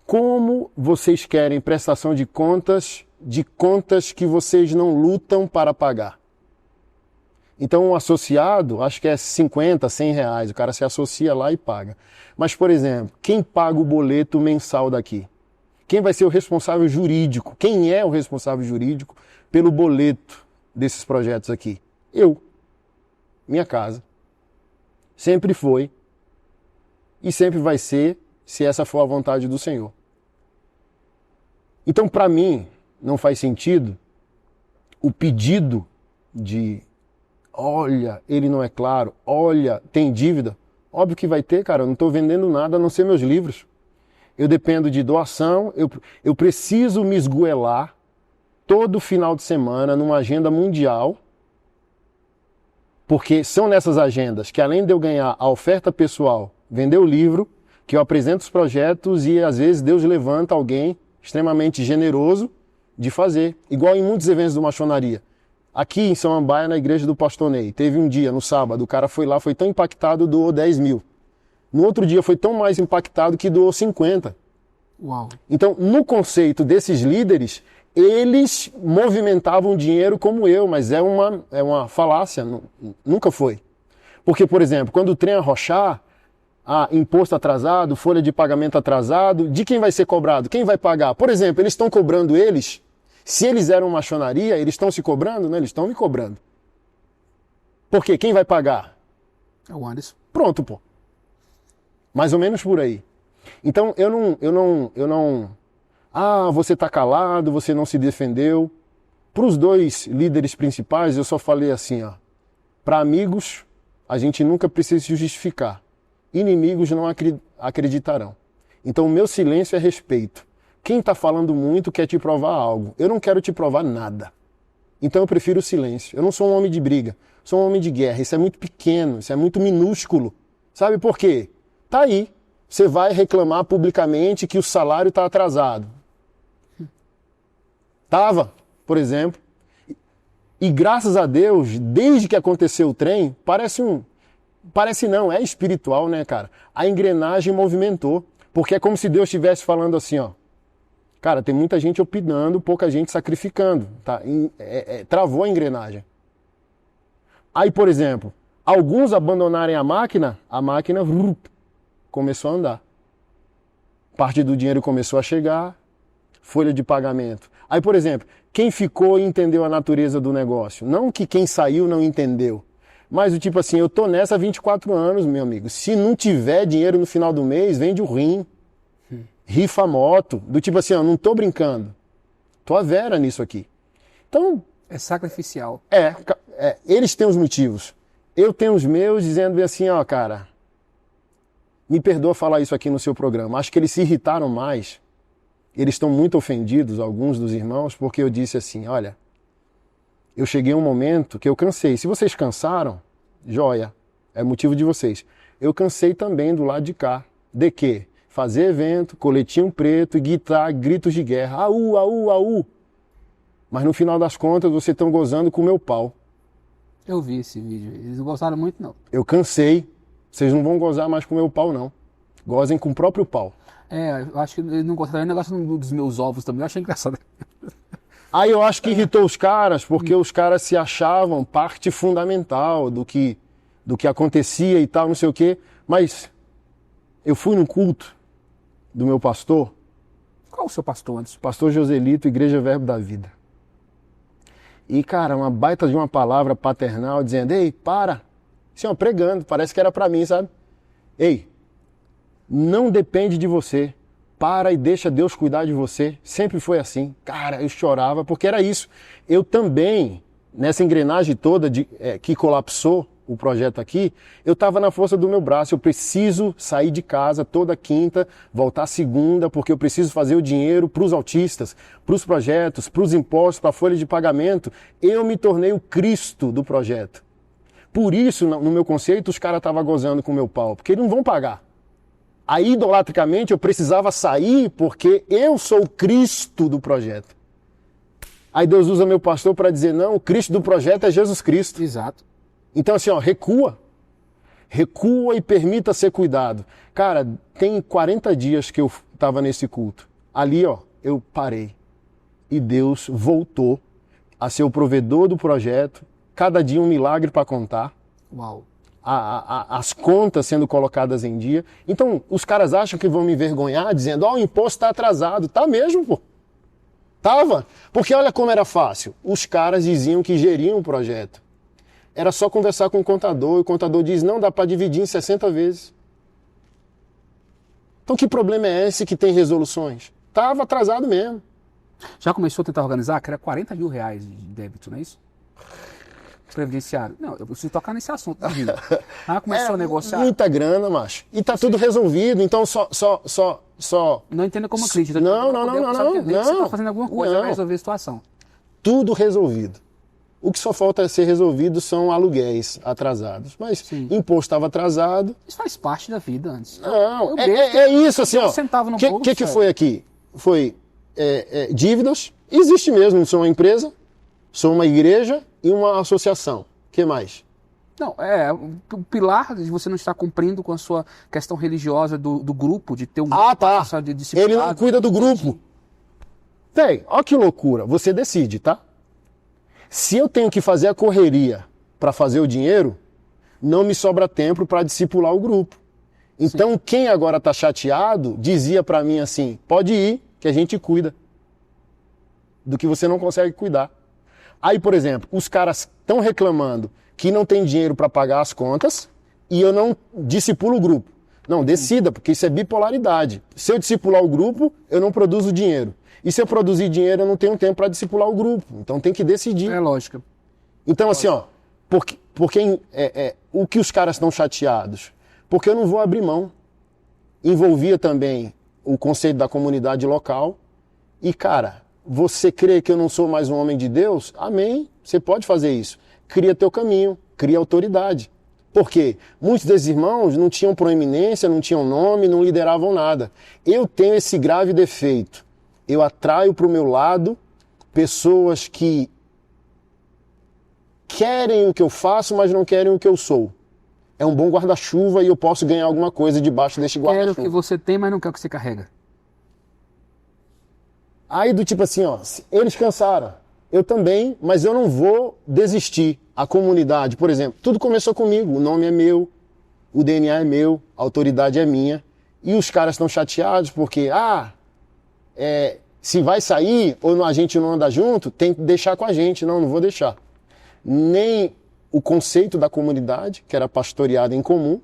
como vocês querem prestação de contas que vocês não lutam para pagar. Então, um associado, acho que é 50, 100 reais, o cara se associa lá e paga. Mas, por exemplo, quem paga o boleto mensal daqui? Quem vai ser o responsável jurídico? Quem é o responsável jurídico pelo boleto desses projetos aqui? Eu. Minha casa. Sempre foi e sempre vai ser, se essa for a vontade do Senhor. Então, para mim, não faz sentido o pedido de olha, ele não é claro, olha, tem dívida. Óbvio que vai ter, cara, eu não estou vendendo nada a não ser meus livros. Eu dependo de doação, eu preciso me esgoelar todo final de semana numa agenda mundial, porque são nessas agendas que, além de eu ganhar a oferta pessoal, vender o livro, que eu apresento os projetos e às vezes Deus levanta alguém extremamente generoso de fazer. Igual em muitos eventos do Machonaria. Aqui em São Ambaia, na igreja do Pastor Ney, teve um dia, no sábado, o cara foi lá, foi tão impactado, doou 10 mil. No outro dia foi tão mais impactado que doou 50. Uau. Então, no conceito desses líderes, eles movimentavam dinheiro como eu, mas é uma falácia, nunca foi. Porque, por exemplo, quando o trem arrochar, imposto atrasado, folha de pagamento atrasado, de quem vai ser cobrado? Quem vai pagar? Por exemplo, eles estão cobrando eles, se eles eram machonaria, eles estão se cobrando? Não, eles estão me cobrando. Por quê? Quem vai pagar? É o Anderson. Pronto, pô. Mais ou menos por aí. Então, eu não... você tá calado, você não se defendeu. Para os dois líderes principais, eu só falei assim, para amigos, a gente nunca precisa se justificar. Inimigos não acreditarão. Então, o meu silêncio é respeito. Quem está falando muito quer te provar algo. Eu não quero te provar nada. Então, eu prefiro o silêncio. Eu não sou um homem de briga, sou um homem de guerra. Isso é muito pequeno, isso é muito minúsculo. Sabe por quê? Tá aí. Você vai reclamar publicamente que o salário está atrasado. Tava, por exemplo. E graças a Deus, desde que aconteceu o trem, parece não, é espiritual, né, cara? A engrenagem movimentou. Porque é como se Deus estivesse falando assim, cara, tem muita gente opinando, pouca gente sacrificando. Tá? Travou a engrenagem. Aí, por exemplo, alguns abandonarem a máquina começou a andar. Parte do dinheiro começou a chegar, folha de pagamento. Aí, por exemplo, quem ficou e entendeu a natureza do negócio? Não que quem saiu não entendeu. Mas o tipo assim, eu tô nessa há 24 anos, meu amigo. Se não tiver dinheiro no final do mês, vende o rim. Rifa a moto. Do tipo assim, eu não tô brincando. Tô a vera nisso aqui. Então... É sacrificial. Eles têm os motivos. Eu tenho os meus dizendo assim, cara... Me perdoa falar isso aqui no seu programa. Acho que eles se irritaram mais. Eles estão muito ofendidos, alguns dos irmãos, porque eu disse assim, olha... Eu cheguei a um momento que eu cansei. Se vocês cansaram, joia, é motivo de vocês. Eu cansei também do lado de cá. De quê? Fazer evento, coletinho preto e gritar gritos de guerra. Aú, aú, aú. Mas no final das contas, vocês estão gozando com o meu pau. Eu vi esse vídeo. Eles não gostaram muito, não. Eu cansei. Vocês não vão gozar mais com o meu pau, não. Gozem com o próprio pau. Eu acho que eles não gostaram. O negócio dos meus ovos também. Eu achei engraçado. Aí eu acho que irritou os caras, porque os caras se achavam parte fundamental do que acontecia e tal, não sei o quê. Mas Eu fui no culto do meu pastor. Qual o seu pastor antes? Pastor Joselito, Igreja Verbo da Vida. E, cara, uma baita de uma palavra paternal, dizendo, ei, para. Assim, ó, pregando, parece que era pra mim, sabe? Ei, não depende de você. Para e deixa Deus cuidar de você. Sempre foi assim. Cara, eu chorava, porque era isso. Eu também, nessa engrenagem toda que colapsou o projeto aqui, eu estava na força do meu braço. Eu preciso sair de casa toda quinta, voltar segunda, porque eu preciso fazer o dinheiro para os autistas, para os projetos, para os impostos, para a folha de pagamento. Eu me tornei o Cristo do projeto. Por isso, no meu conceito, os caras estavam gozando com o meu pau, porque eles não vão pagar. Aí, idolatricamente, eu precisava sair porque eu sou o Cristo do projeto. Aí Deus usa meu pastor para dizer, não, o Cristo do projeto é Jesus Cristo. Exato. Então, assim, ó, recua. Recua e permita ser cuidado. Cara, tem 40 dias que eu estava nesse culto. Ali, ó, eu parei. E Deus voltou a ser o provedor do projeto. Cada dia um milagre para contar. Uau. As contas sendo colocadas em dia. Então, os caras acham que vão me envergonhar dizendo, ó, o imposto está atrasado. Tá mesmo, pô. Tava. Porque olha como era fácil. Os caras diziam que geriam o projeto. Era só conversar com o contador, e o contador diz, não, dá para dividir em 60 vezes. Então que problema é esse que tem resoluções? Tava atrasado mesmo. Já começou a tentar organizar? Que era 40 mil reais de débito, não é isso? Previdenciário. Não, eu preciso tocar nesse assunto da vida. Ah, começou a negociar. Muita grana, macho. E tá tudo resolvido, então só... Não entenda como crítica. Não. Você tá fazendo alguma coisa para resolver a situação. Tudo resolvido. O que só falta ser resolvido são aluguéis atrasados. Mas imposto estava atrasado. Isso faz parte da vida antes. Não, é isso assim, ó. O que foi aqui? Foi dívidas. Existe mesmo, sou uma empresa, sou uma igreja e uma associação. O que mais? Não, o pilar de você não estar cumprindo com a sua questão religiosa do grupo, de ter um tá. de discipulado. Ele não cuida do grupo. Véi, ó que loucura. Você decide, tá? Se eu tenho que fazer a correria para fazer o dinheiro, não me sobra tempo para discipular o grupo. Então, quem agora está chateado, dizia para mim assim, pode ir, que a gente cuida do que você não consegue cuidar. Aí, por exemplo, os caras estão reclamando que não tem dinheiro para pagar as contas e eu não discipulo o grupo. Não, decida, porque isso é bipolaridade. Se eu discipular o grupo, eu não produzo dinheiro. E se eu produzir dinheiro, eu não tenho tempo para discipular o grupo. Então tem que decidir. É lógico. Então, assim, ó, o que os caras estão chateados? Porque eu não vou abrir mão. Envolvia também o conceito da comunidade local. E, cara, você crê que eu não sou mais um homem de Deus? Amém. Você pode fazer isso. Cria teu caminho, cria autoridade. Por quê? Muitos desses irmãos não tinham proeminência, não tinham nome, não lideravam nada. Eu tenho esse grave defeito. Eu atraio para o meu lado pessoas que querem o que eu faço, mas não querem o que eu sou. É um bom guarda-chuva e eu posso ganhar alguma coisa debaixo deste guarda-chuva. Quero o que você tem, mas não quero o que você carrega. Aí do tipo assim, ó, eles cansaram. Eu também, mas eu não vou desistir. A comunidade, por exemplo, tudo começou comigo. O nome é meu, o DNA é meu, a autoridade é minha. E os caras estão chateados porque, se vai sair ou a gente não anda junto, tem que deixar com a gente. Não vou deixar. Nem o conceito da comunidade, que era pastoreada em comum,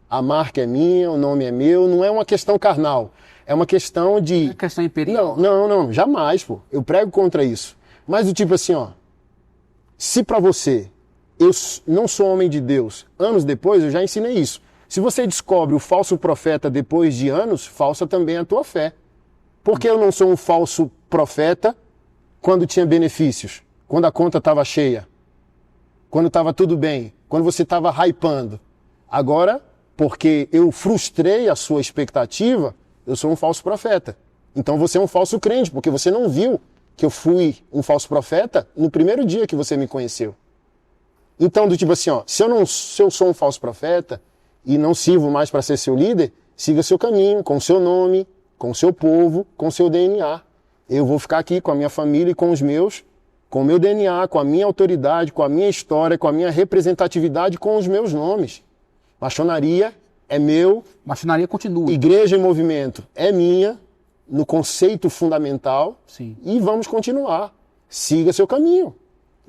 a marca é minha, o nome é meu, não é uma questão carnal. É uma questão de... É questão imperial? Não, jamais, pô. Eu prego contra isso. Mas do tipo assim, ó, se pra você, eu não sou homem de Deus, anos depois eu já ensinei isso. Se você descobre o falso profeta depois de anos, falsa também é a tua fé. Porque eu não sou um falso profeta quando tinha benefícios, quando a conta estava cheia, quando estava tudo bem, quando você estava hypando. Agora, porque eu frustrei a sua expectativa, eu sou um falso profeta. Então você é um falso crente, porque você não viu que eu fui um falso profeta no primeiro dia que você me conheceu. Então, do tipo assim, ó, se eu sou um falso profeta e não sirvo mais para ser seu líder, siga seu caminho, com seu nome, com o seu povo, com o seu DNA. Eu vou ficar aqui com a minha família e com os meus, com o meu DNA, com a minha autoridade, com a minha história, com a minha representatividade, com os meus nomes. Maçonaria é meu. Maçonaria continua. Igreja em Movimento é minha, no conceito fundamental. Sim. E vamos continuar. Siga seu caminho.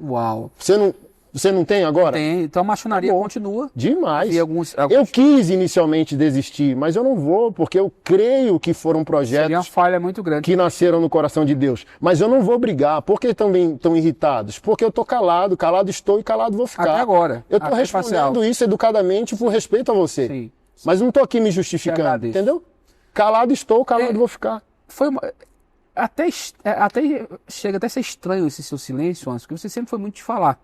Uau. Você não tem agora? Tem, então a maçonaria continua. Demais. E alguns... Eu quis inicialmente desistir, mas eu não vou, porque eu creio que foram projetos Seria uma falha muito grande. que nasceram no coração de Deus. Mas eu não vou brigar. Por que também estão irritados? Porque eu estou calado estou e calado vou ficar. Até agora. Eu estou respondendo isso educadamente por respeito a você. Sim. Mas não estou aqui me justificando, entendeu? Calado estou, calado vou ficar. Foi até chega até a ser estranho esse seu silêncio, Anderson, porque você sempre foi muito de falar.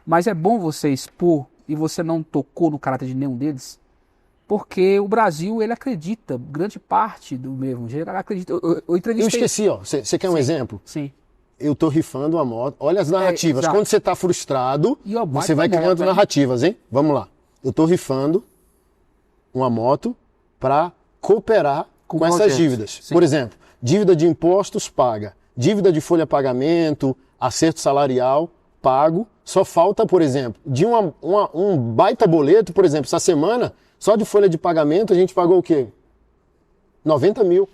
Mas é bom você expor, e você não tocou no caráter de nenhum deles, porque o Brasil, ele acredita, grande parte do mesmo jeito, acredita. Eu entrevistei... Eu esqueci, ó. Você quer um exemplo? Sim. Eu tô rifando uma moto. Olha as narrativas. Quando você tá frustrado, você vai criando narrativas, hein? Vamos lá. Eu tô rifando uma moto para cooperar com essas dívidas. Sim. Por exemplo, dívida de impostos paga, dívida de folha pagamento, acerto salarial pago. Só falta, por exemplo, de um baita boleto, por exemplo, essa semana, só de folha de pagamento a gente pagou o quê? 90 mil.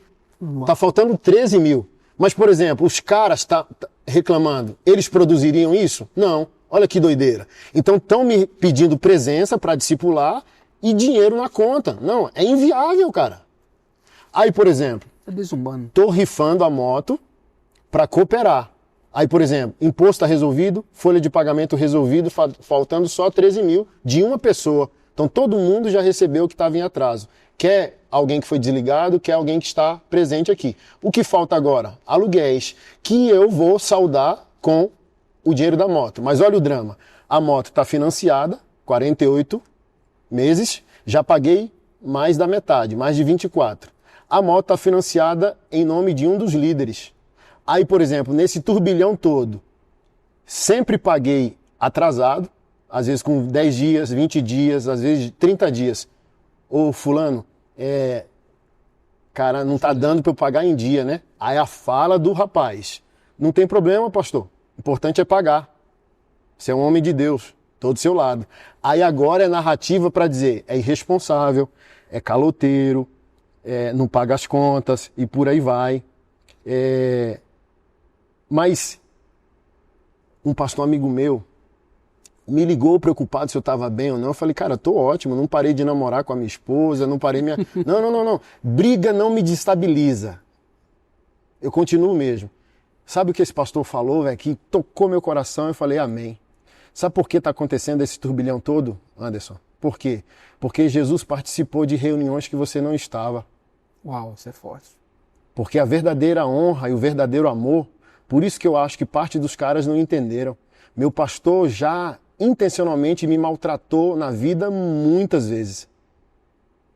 Tá faltando 13 mil. Mas, por exemplo, os caras tá reclamando, eles produziriam isso? Não. Olha que doideira. Então estão me pedindo presença para discipular e dinheiro na conta. Não, é inviável, cara. Aí, por exemplo, é desumano. Tô rifando a moto para cooperar. Aí, por exemplo, imposto está resolvido, folha de pagamento resolvido, faltando só 13 mil de uma pessoa. Então todo mundo já recebeu o que estava em atraso. Quer alguém que foi desligado, quer alguém que está presente aqui. O que falta agora? Aluguéis, que eu vou saldar com o dinheiro da moto. Mas olha o drama. A moto está financiada, 48 meses, já paguei mais da metade, mais de 24. A moto está financiada em nome de um dos líderes. Aí, por exemplo, nesse turbilhão todo, sempre paguei atrasado, às vezes com 10 dias, 20 dias, às vezes 30 dias. Ô, fulano, cara, não tá dando para eu pagar em dia, né? Aí a fala do rapaz, não tem problema, pastor, o importante é pagar. Você é um homem de Deus, tô do seu lado. Aí agora é narrativa para dizer, é irresponsável, é caloteiro, não paga as contas e por aí vai. Mas um pastor amigo meu me ligou preocupado se eu estava bem ou não. Eu falei, cara, tô ótimo, não parei de namorar com a minha esposa, não parei minha... Não. Briga não me destabiliza. Eu continuo mesmo. Sabe o que esse pastor falou, velho, que tocou meu coração? Eu falei, amém. Sabe por que está acontecendo esse turbilhão todo, Anderson? Por quê? Porque Jesus participou de reuniões que você não estava. Uau, isso é forte. Porque a verdadeira honra e o verdadeiro amor, por isso que eu acho que parte dos caras não entenderam. Meu pastor já intencionalmente me maltratou na vida muitas vezes.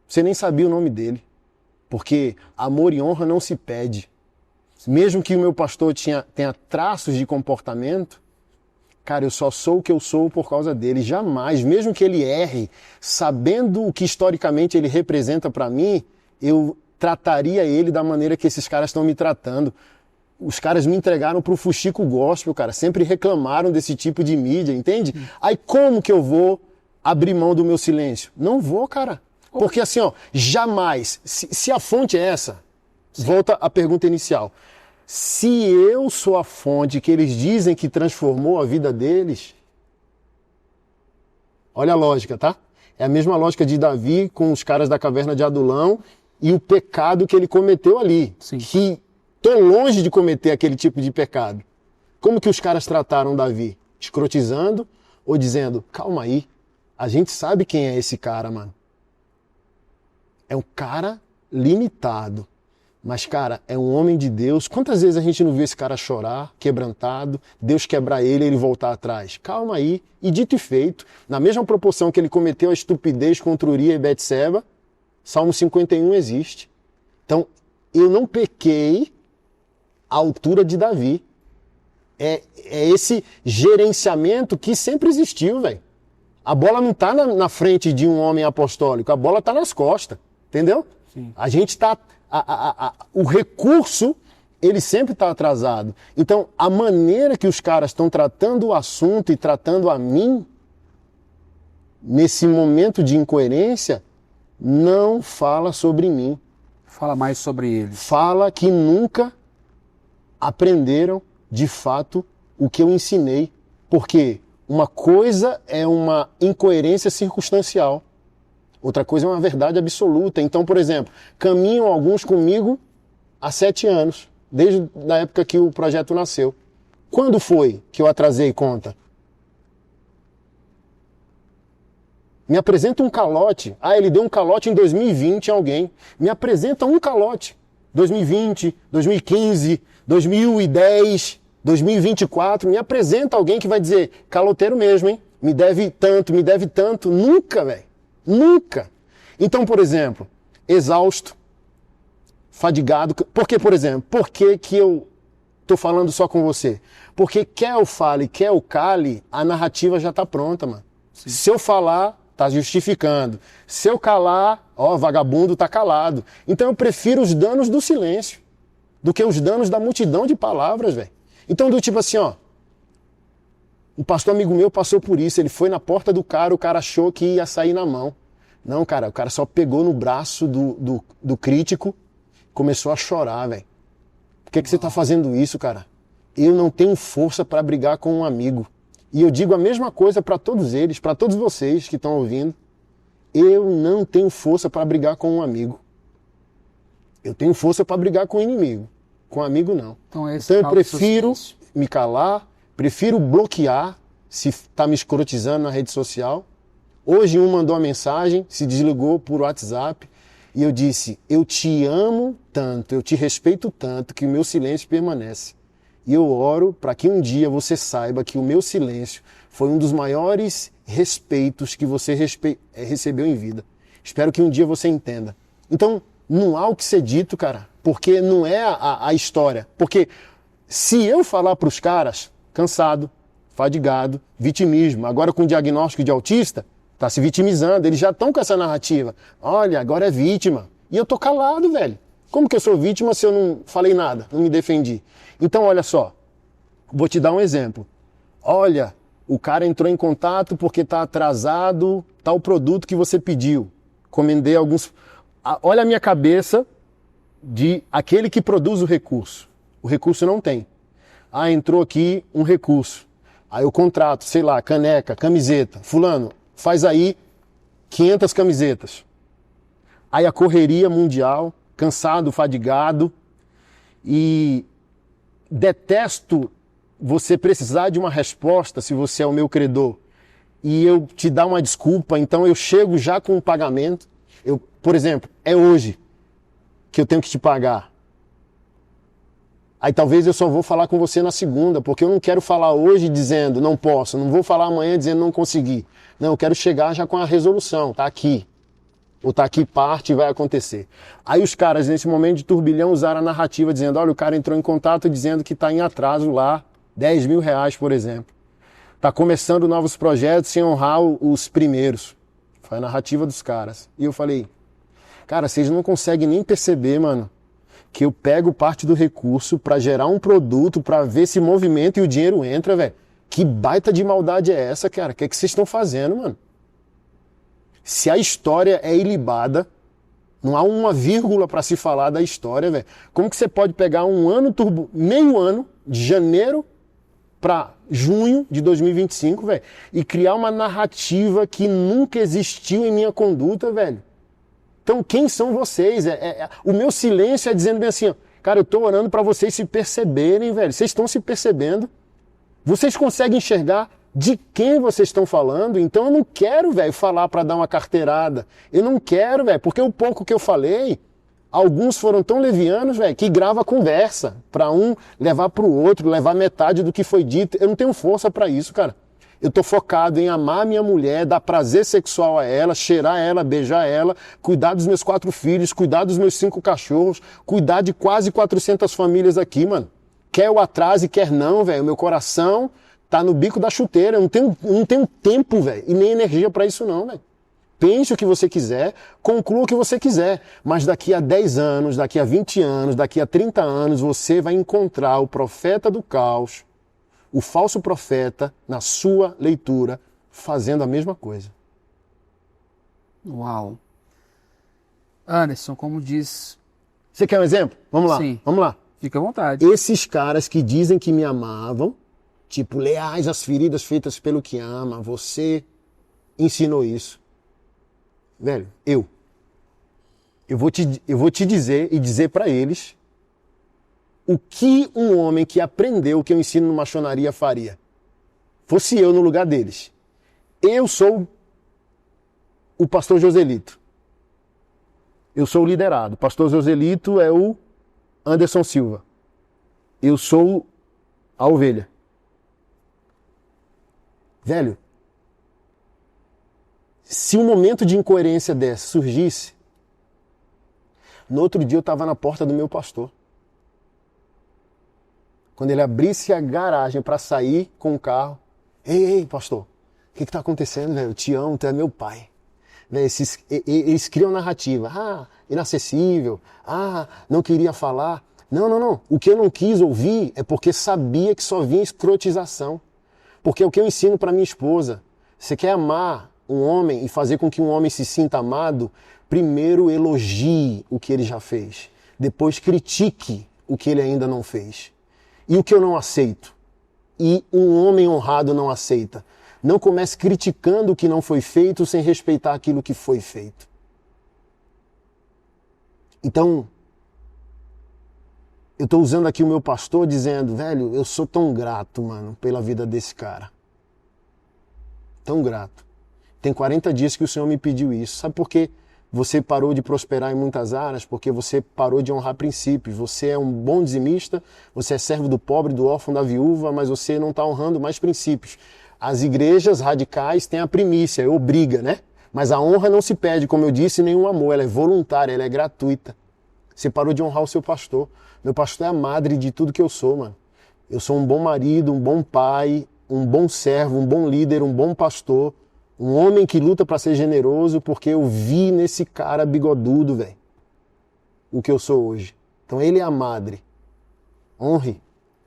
Você nem sabia o nome dele. Porque amor e honra não se pede. Mesmo que o meu pastor tenha traços de comportamento, cara, eu só sou o que eu sou por causa dele. Jamais, mesmo que ele erre, sabendo o que historicamente ele representa para mim, eu trataria ele da maneira que esses caras estão me tratando. Os caras me entregaram pro fuxico gospel, cara. Sempre reclamaram desse tipo de mídia, entende? Aí como que eu vou abrir mão do meu silêncio? Não vou, cara. Porque assim, ó, jamais, se a fonte é essa, volta à pergunta inicial. Se eu sou a fonte que eles dizem que transformou a vida deles, olha a lógica, tá? É a mesma lógica de Davi com os caras da caverna de Adulão e o pecado que ele cometeu ali. Sim. Que tô longe de cometer aquele tipo de pecado. Como que os caras trataram Davi? Escrotizando ou dizendo, calma aí, a gente sabe quem é esse cara, mano. É um cara limitado. Mas, cara, é um homem de Deus. Quantas vezes a gente não viu esse cara chorar, quebrantado, Deus quebrar ele e ele voltar atrás? Calma aí. E dito e feito, na mesma proporção que ele cometeu a estupidez contra Uria e Betseba, Salmo 51 existe. Então, eu não pequei à altura de Davi. É esse gerenciamento que sempre existiu, velho. A bola não tá na frente de um homem apostólico, a bola tá nas costas, entendeu? Sim. A gente tá... o recurso, ele sempre está atrasado. Então, a maneira que os caras estão tratando o assunto e tratando a mim, nesse momento de incoerência, não fala sobre mim. Fala mais sobre eles. Fala que nunca aprenderam de fato o que eu ensinei. Porque uma coisa é uma incoerência circunstancial. Outra coisa é uma verdade absoluta. Então, por exemplo, caminham alguns comigo há 7 anos, desde a época que o projeto nasceu. Quando foi que eu atrasei conta? Me apresenta um calote. Ah, ele deu um calote em 2020 a alguém. Me apresenta um calote. 2020, 2015, 2010, 2024. Me apresenta alguém que vai dizer, caloteiro mesmo, hein? Me deve tanto, me deve tanto. Nunca, velho. Nunca. Então, por exemplo, exausto, fadigado. Por que, por exemplo? Por que eu tô falando só com você? Porque quer eu fale, quer eu cale, a narrativa já tá pronta, mano. Sim. Se eu falar, tá justificando. Se eu calar, ó, vagabundo tá calado. Então eu prefiro os danos do silêncio do que os danos da multidão de palavras, velho. Então, do tipo assim, ó, um pastor amigo meu passou por isso, ele foi na porta do cara, o cara achou que ia sair na mão. Não, cara, o cara só pegou no braço do crítico, começou a chorar, velho. Por que você tá fazendo isso, cara? Eu não tenho força para brigar com um amigo. E eu digo a mesma coisa para todos eles, para todos vocês que estão ouvindo. Eu não tenho força para brigar com um amigo. Eu tenho força para brigar com o inimigo. Com um amigo, não. Então eu prefiro me calar, prefiro bloquear se está me escrotizando na rede social. Hoje um mandou uma mensagem, se desligou por WhatsApp e eu disse, eu te amo tanto, eu te respeito tanto que o meu silêncio permanece. E eu oro para que um dia você saiba que o meu silêncio foi um dos maiores respeitos que você recebeu em vida. Espero que um dia você entenda. Então, não há o que ser dito, cara, porque não é a história. Porque se eu falar para os caras, cansado, fadigado, vitimismo, agora com diagnóstico de autista, tá se vitimizando, eles já estão com essa narrativa. Olha, agora é vítima. E eu tô calado, velho. Como que eu sou vítima se eu não falei nada, não me defendi? Então, olha só, vou te dar um exemplo. Olha, o cara entrou em contato porque está atrasado tal produto que você pediu. Encomendei alguns... Olha a minha cabeça de aquele que produz o recurso. O recurso não tem. Ah, entrou aqui um recurso. Aí eu contrato, sei lá, caneca, camiseta. Fulano, faz aí 500 camisetas. Aí a correria mundial, cansado, fadigado, e detesto você precisar de uma resposta se você é o meu credor e eu te dar uma desculpa, então eu chego já com um pagamento. Por exemplo, é hoje que eu tenho que te pagar. Aí talvez eu só vou falar com você na segunda, porque eu não quero falar hoje dizendo não posso, não vou falar amanhã dizendo não consegui. Não, eu quero chegar já com a resolução, tá aqui. Ou tá aqui parte e vai acontecer. Aí os caras, nesse momento de turbilhão, usaram a narrativa dizendo, olha, o cara entrou em contato dizendo que está em atraso lá, 10 mil reais, por exemplo. Está começando novos projetos sem honrar os primeiros. Foi a narrativa dos caras. E eu falei, cara, vocês não conseguem nem perceber, mano, que eu pego parte do recurso para gerar um produto, para ver esse movimento e o dinheiro entra, velho. Que baita de maldade é essa, cara? O que é que vocês estão fazendo, mano? Se a história é ilibada, não há uma vírgula para se falar da história, velho. Como que você pode pegar um ano meio ano, de janeiro para junho de 2025, velho, e criar uma narrativa que nunca existiu em minha conduta, velho? Então, quem são vocês? O meu silêncio é dizendo bem assim, ó, cara, eu tô orando para vocês se perceberem, velho. Vocês estão se percebendo? Vocês conseguem enxergar de quem vocês estão falando? Então eu não quero, velho, falar para dar uma carteirada. Eu não quero, velho, porque o pouco que eu falei, alguns foram tão levianos, velho, que grava conversa para um levar para o outro, levar metade do que foi dito. Eu não tenho força para isso, cara. Eu tô focado em amar minha mulher, dar prazer sexual a ela, cheirar ela, beijar ela, cuidar dos meus 4 filhos, cuidar dos meus 5 cachorros, cuidar de quase 400 famílias aqui, mano. Quer eu atrase, quer não, velho. Meu coração tá no bico da chuteira. Eu não tenho tempo, velho, e nem energia para isso não, velho. Pense o que você quiser, conclua o que você quiser. Mas daqui a 10 anos, daqui a 20 anos, daqui a 30 anos, você vai encontrar o profeta do caos, o falso profeta, na sua leitura, fazendo a mesma coisa. Uau! Anderson, como diz... Você quer um exemplo? Vamos lá, Sim. vamos lá. Fica à vontade. Esses caras que dizem que me amavam, tipo, leais às feridas feitas pelo que ama, você ensinou isso. Velho, eu vou te dizer e dizer pra eles o que um homem que aprendeu o que eu ensino no maçonaria faria. Fosse eu no lugar deles. Eu sou o pastor Joselito. Eu sou o liderado. O pastor Joselito é o Anderson Silva. Eu sou a ovelha. Velho, se um momento de incoerência dessa surgisse, no outro dia eu estava na porta do meu pastor. Quando ele abrisse a garagem para sair com o carro, ei, pastor, o que está acontecendo, velho? Eu te amo, tu é meu pai. Véio, eles criam narrativa. Inacessível. Não queria falar. Não. O que eu não quis ouvir é porque sabia que só vinha escrotização. Porque é o que eu ensino para minha esposa. Você quer amar um homem e fazer com que um homem se sinta amado? Primeiro elogie o que ele já fez. Depois critique o que ele ainda não fez. E o que eu não aceito? E um homem honrado não aceita. Não comece criticando o que não foi feito sem respeitar aquilo que foi feito. Então, eu estou usando aqui o meu pastor dizendo, velho, eu sou tão grato, mano, pela vida desse cara. Tão grato. Tem 40 dias que o Senhor me pediu isso. Sabe por quê? Você parou de prosperar em muitas áreas porque você parou de honrar princípios. Você é um bom dizimista, você é servo do pobre, do órfão, da viúva, mas você não está honrando mais princípios. As igrejas radicais têm a primícia, obriga, né? Mas a honra não se pede, como eu disse, nenhum amor. Ela é voluntária, ela é gratuita. Você parou de honrar o seu pastor. Meu pastor é a madre de tudo que eu sou, mano. Eu sou um bom marido, um bom pai, um bom servo, um bom líder, um bom pastor. Um homem que luta para ser generoso, porque eu vi nesse cara bigodudo, velho, o que eu sou hoje. Então ele é a madre. Honre.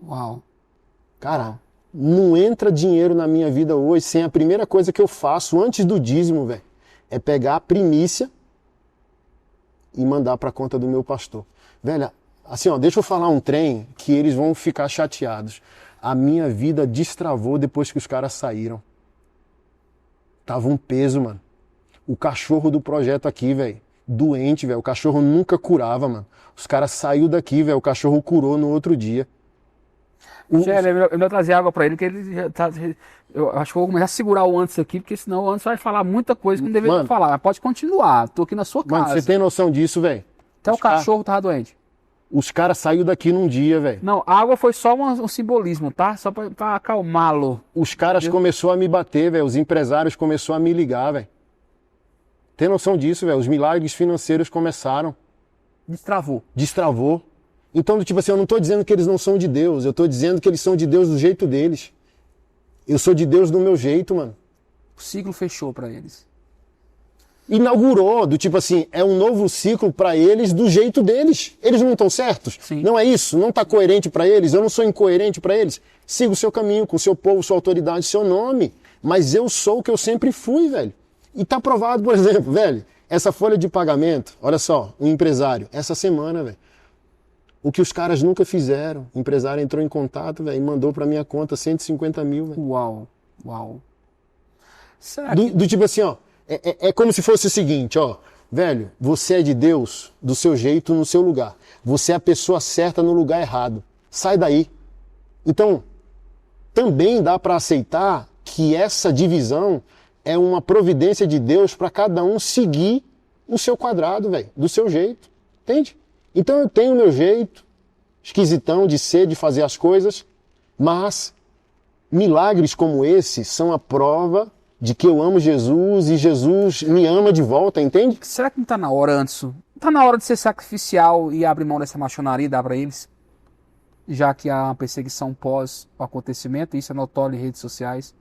Uau. Cara, não entra dinheiro na minha vida hoje sem a primeira coisa que eu faço antes do dízimo, velho, é pegar a primícia e mandar para a conta do meu pastor. Velho, assim, ó, deixa eu falar um trem que eles vão ficar chateados. A minha vida destravou depois que os caras saíram. Tava um peso, mano. O cachorro do projeto aqui, velho, doente, velho. O cachorro nunca curava, mano. Os caras saíram daqui, velho. O cachorro curou no outro dia. Eu vou trazer água pra ele, que ele já tá... Eu acho que eu vou começar a segurar o Anderson aqui, porque senão o Anderson vai falar muita coisa que não deveria falar. Mas pode continuar. Tô aqui na sua casa. Mano, você tem noção disso, velho? Até o cachorro tava doente. Os caras saíram daqui num dia, velho. Não, a água foi só um simbolismo, tá? Só pra acalmá-lo. Os caras começaram a me bater, velho. Os empresários começaram a me ligar, velho. Tem noção disso, velho? Os milagres financeiros começaram. Destravou. Então, tipo assim, eu não tô dizendo que eles não são de Deus. Eu tô dizendo que eles são de Deus do jeito deles. Eu sou de Deus do meu jeito, mano. O ciclo fechou pra eles. Inaugurou, do tipo assim, é um novo ciclo para eles do jeito deles. Eles não estão certos? Sim. Não é isso? Não está coerente para eles? Eu não sou incoerente para eles? Siga o seu caminho, com o seu povo, sua autoridade, seu nome. Mas eu sou o que eu sempre fui, velho. E tá provado, por exemplo, velho, essa folha de pagamento, olha só, um empresário, essa semana, velho, o que os caras nunca fizeram, o empresário entrou em contato, velho, e mandou para minha conta 150 mil, velho. Uau. Será que... do tipo assim, ó, é como se fosse o seguinte, ó, velho, você é de Deus do seu jeito, no seu lugar. Você é a pessoa certa no lugar errado. Sai daí. Então, também dá para aceitar que essa divisão é uma providência de Deus para cada um seguir o seu quadrado, velho, do seu jeito. Entende? Então eu tenho o meu jeito, esquisitão de ser, de fazer as coisas, mas milagres como esse são a prova de que eu amo Jesus e Jesus me ama de volta, entende? Será que não tá na hora, Anderson? Não tá na hora de ser sacrificial e abrir mão dessa maçonaria e dar pra eles? Já que há uma perseguição pós o acontecimento, isso é notório em redes sociais.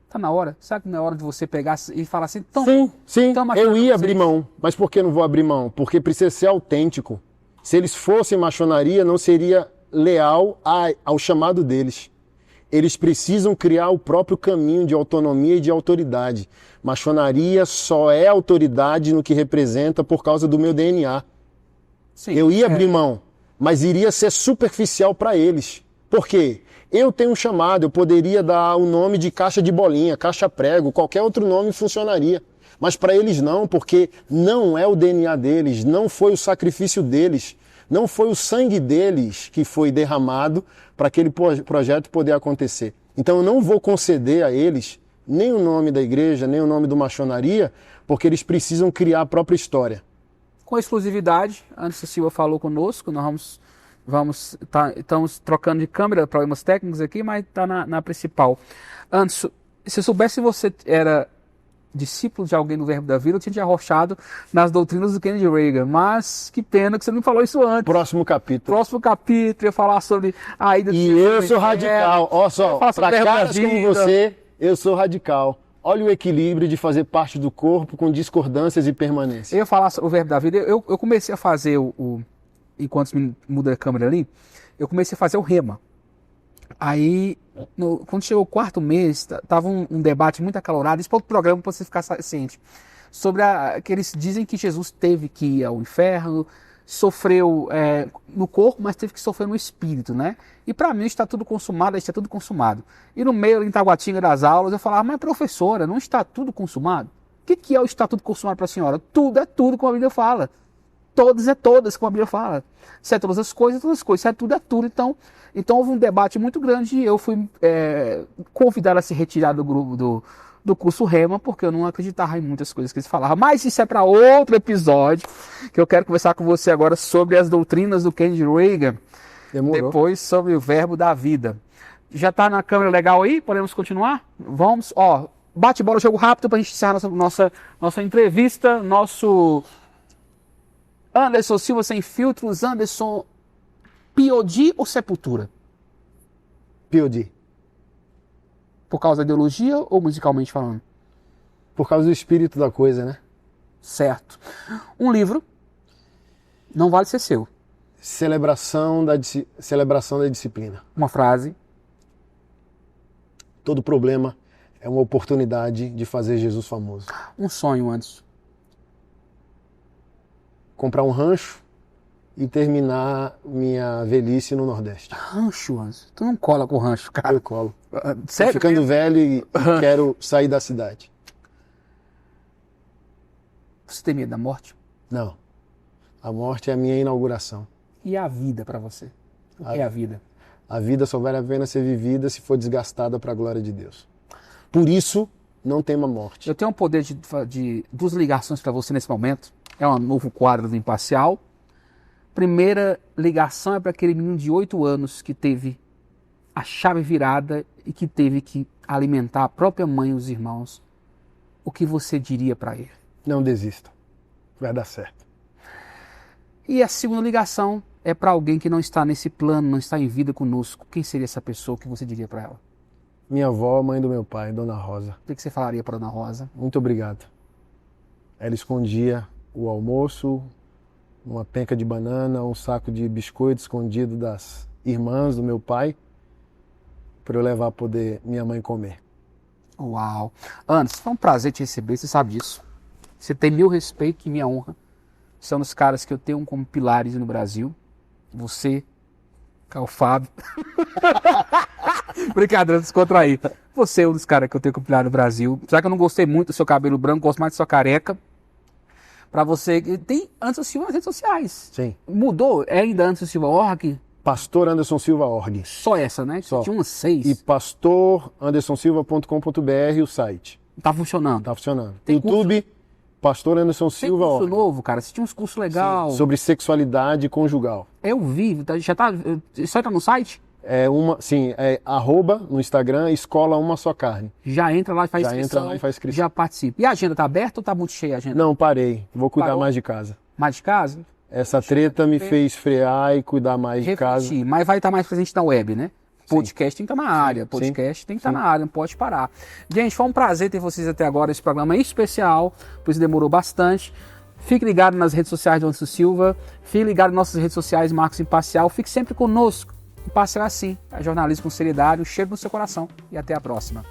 Tá na hora? Será que não é hora de você pegar e falar assim? Então, sim, então eu ia abrir mão. Mas por que não vou abrir mão? Porque precisa ser autêntico. Se eles fossem maçonaria, não seria leal ao chamado deles. Eles precisam criar o próprio caminho de autonomia e de autoridade. Maçonaria só é autoridade no que representa por causa do meu DNA. Sim, eu ia abrir mão, mas iria ser superficial para eles. Por quê? Eu tenho um chamado, eu poderia dar o nome de caixa de bolinha, caixa prego, qualquer outro nome funcionaria. Mas para eles não, porque não é o DNA deles, não foi o sacrifício deles, não foi o sangue deles que foi derramado para aquele projeto poder acontecer. Então eu não vou conceder a eles nem o nome da igreja, nem o nome do maçonaria, porque eles precisam criar a própria história. Com exclusividade, Anderson Silva falou conosco, nós estamos trocando de câmera, problemas técnicos aqui, mas está na principal. Anderson, se eu soubesse que você era discípulo de alguém do Verbo da Vida, eu tinha te arrochado nas doutrinas do Kennedy Reagan, mas que pena que você não falou isso antes. Próximo capítulo, eu ia falar sobre a ida... E eu sou radical, olha só, para caras como você, eu sou radical. Olha o equilíbrio de fazer parte do corpo com discordâncias e permanência. Eu ia falar sobre o Verbo da Vida, eu comecei a fazer enquanto muda a câmera ali, eu comecei a fazer o rema. Aí, quando chegou o 4º mês, estava um debate muito acalorado, isso para outro programa para você ficar ciente, sobre que eles dizem que Jesus teve que ir ao inferno, sofreu no corpo, mas teve que sofrer no espírito, né? E para mim está tudo consumado, está tudo consumado. E no meio, em Taguatinga das aulas, eu falava, mas professora, não está tudo consumado? O que é o está tudo consumado para a senhora? Tudo é tudo, como a Bíblia fala. Todas é todas, como a Bíblia fala. Se é todas as coisas, todas as coisas. Se é tudo, é tudo. Então houve um debate muito grande e eu fui convidado a se retirar do grupo do curso Rema, porque eu não acreditava em muitas coisas que eles falavam. Mas isso é para outro episódio, que eu quero conversar com você agora sobre as doutrinas do Kennedy Reagan. Demorou. Depois sobre o Verbo da Vida. Já está na câmera legal aí? Podemos continuar? Vamos. Bate-bola, jogo rápido para a gente encerrar nossa entrevista. Nosso... Anderson Silva sem filtros, Anderson, POD ou Sepultura? POD. Por causa da ideologia ou musicalmente falando? Por causa do espírito da coisa, né? Certo. Um livro, não vale ser seu. Celebração da disciplina. Uma frase. Todo problema é uma oportunidade de fazer Jesus famoso. Um sonho, Anderson. Comprar um rancho e terminar minha velhice no Nordeste. Rancho, Anderson? Tu não cola com rancho, cara? Eu colo. Sério? Tô ficando velho e quero sair da cidade. Você tem medo da morte? Não. A morte é a minha inauguração. E a vida para você? O que é a vida? A vida só vale a pena ser vivida se for desgastada para a glória de Deus. Por isso, não tema a morte. Eu tenho um poder de 2 ligações para você nesse momento. É um novo quadro do Imparcial. Primeira ligação é para aquele menino de 8 anos que teve a chave virada e que teve que alimentar a própria mãe e os irmãos. O que você diria para ele? Não desista. Vai dar certo. E a segunda ligação é para alguém que não está nesse plano, não está em vida conosco. Quem seria essa pessoa? O que você diria para ela? Minha avó, mãe do meu pai, Dona Rosa. O que você falaria para Dona Rosa? Muito obrigado. Ela escondia o almoço, uma penca de banana, um saco de biscoito escondido das irmãs do meu pai, para eu levar poder minha mãe comer. Uau! Anderson, foi um prazer te receber, você sabe disso. Você tem meu respeito e minha honra. Você é um dos caras que eu tenho como pilares no Brasil. Você, Carl Fábio. Brincadeira, descontrair. Você é um dos caras que eu tenho como pilar no Brasil. Já que eu não gostei muito do seu cabelo branco, gosto mais da sua careca. Pra você, tem Anderson Silva nas redes sociais. Sim. Mudou? É ainda Anderson Silva Org? Pastor Anderson Silva Org. Só essa, né? Só. Tinha umas 6. E pastorandersonsilva.com.br o site. Tá funcionando? Tá funcionando. Tem YouTube, curso? Pastor Anderson Silva Tem curso Org. novo, cara? Você tinha uns cursos legais. Sobre sexualidade conjugal. Eu vi, já tá, só entra no site? É arroba no Instagram, Escola Uma Só Carne. Já entra lá e faz inscrição. inscrição. Já entra lá e faz inscrição. Já participa. E a agenda tá aberta ou tá muito cheia a agenda? Não, parei. Vou cuidar Parou? mais de casa. Mais de casa? Essa treta me fez frear e cuidar mais de casa. Mas vai estar mais presente na web, né? Podcast tem que estar na área. Podcast tem que estar na área, não pode parar. Gente, foi um prazer ter vocês até agora. Esse programa é especial, por isso demorou bastante. Fique ligado nas redes sociais de Anderson Silva. Fique ligado nas nossas redes sociais, Marcos Imparcial. Fique sempre conosco. E passe assim, a jornalismo com seriedade, um cheiro no seu coração. E até a próxima.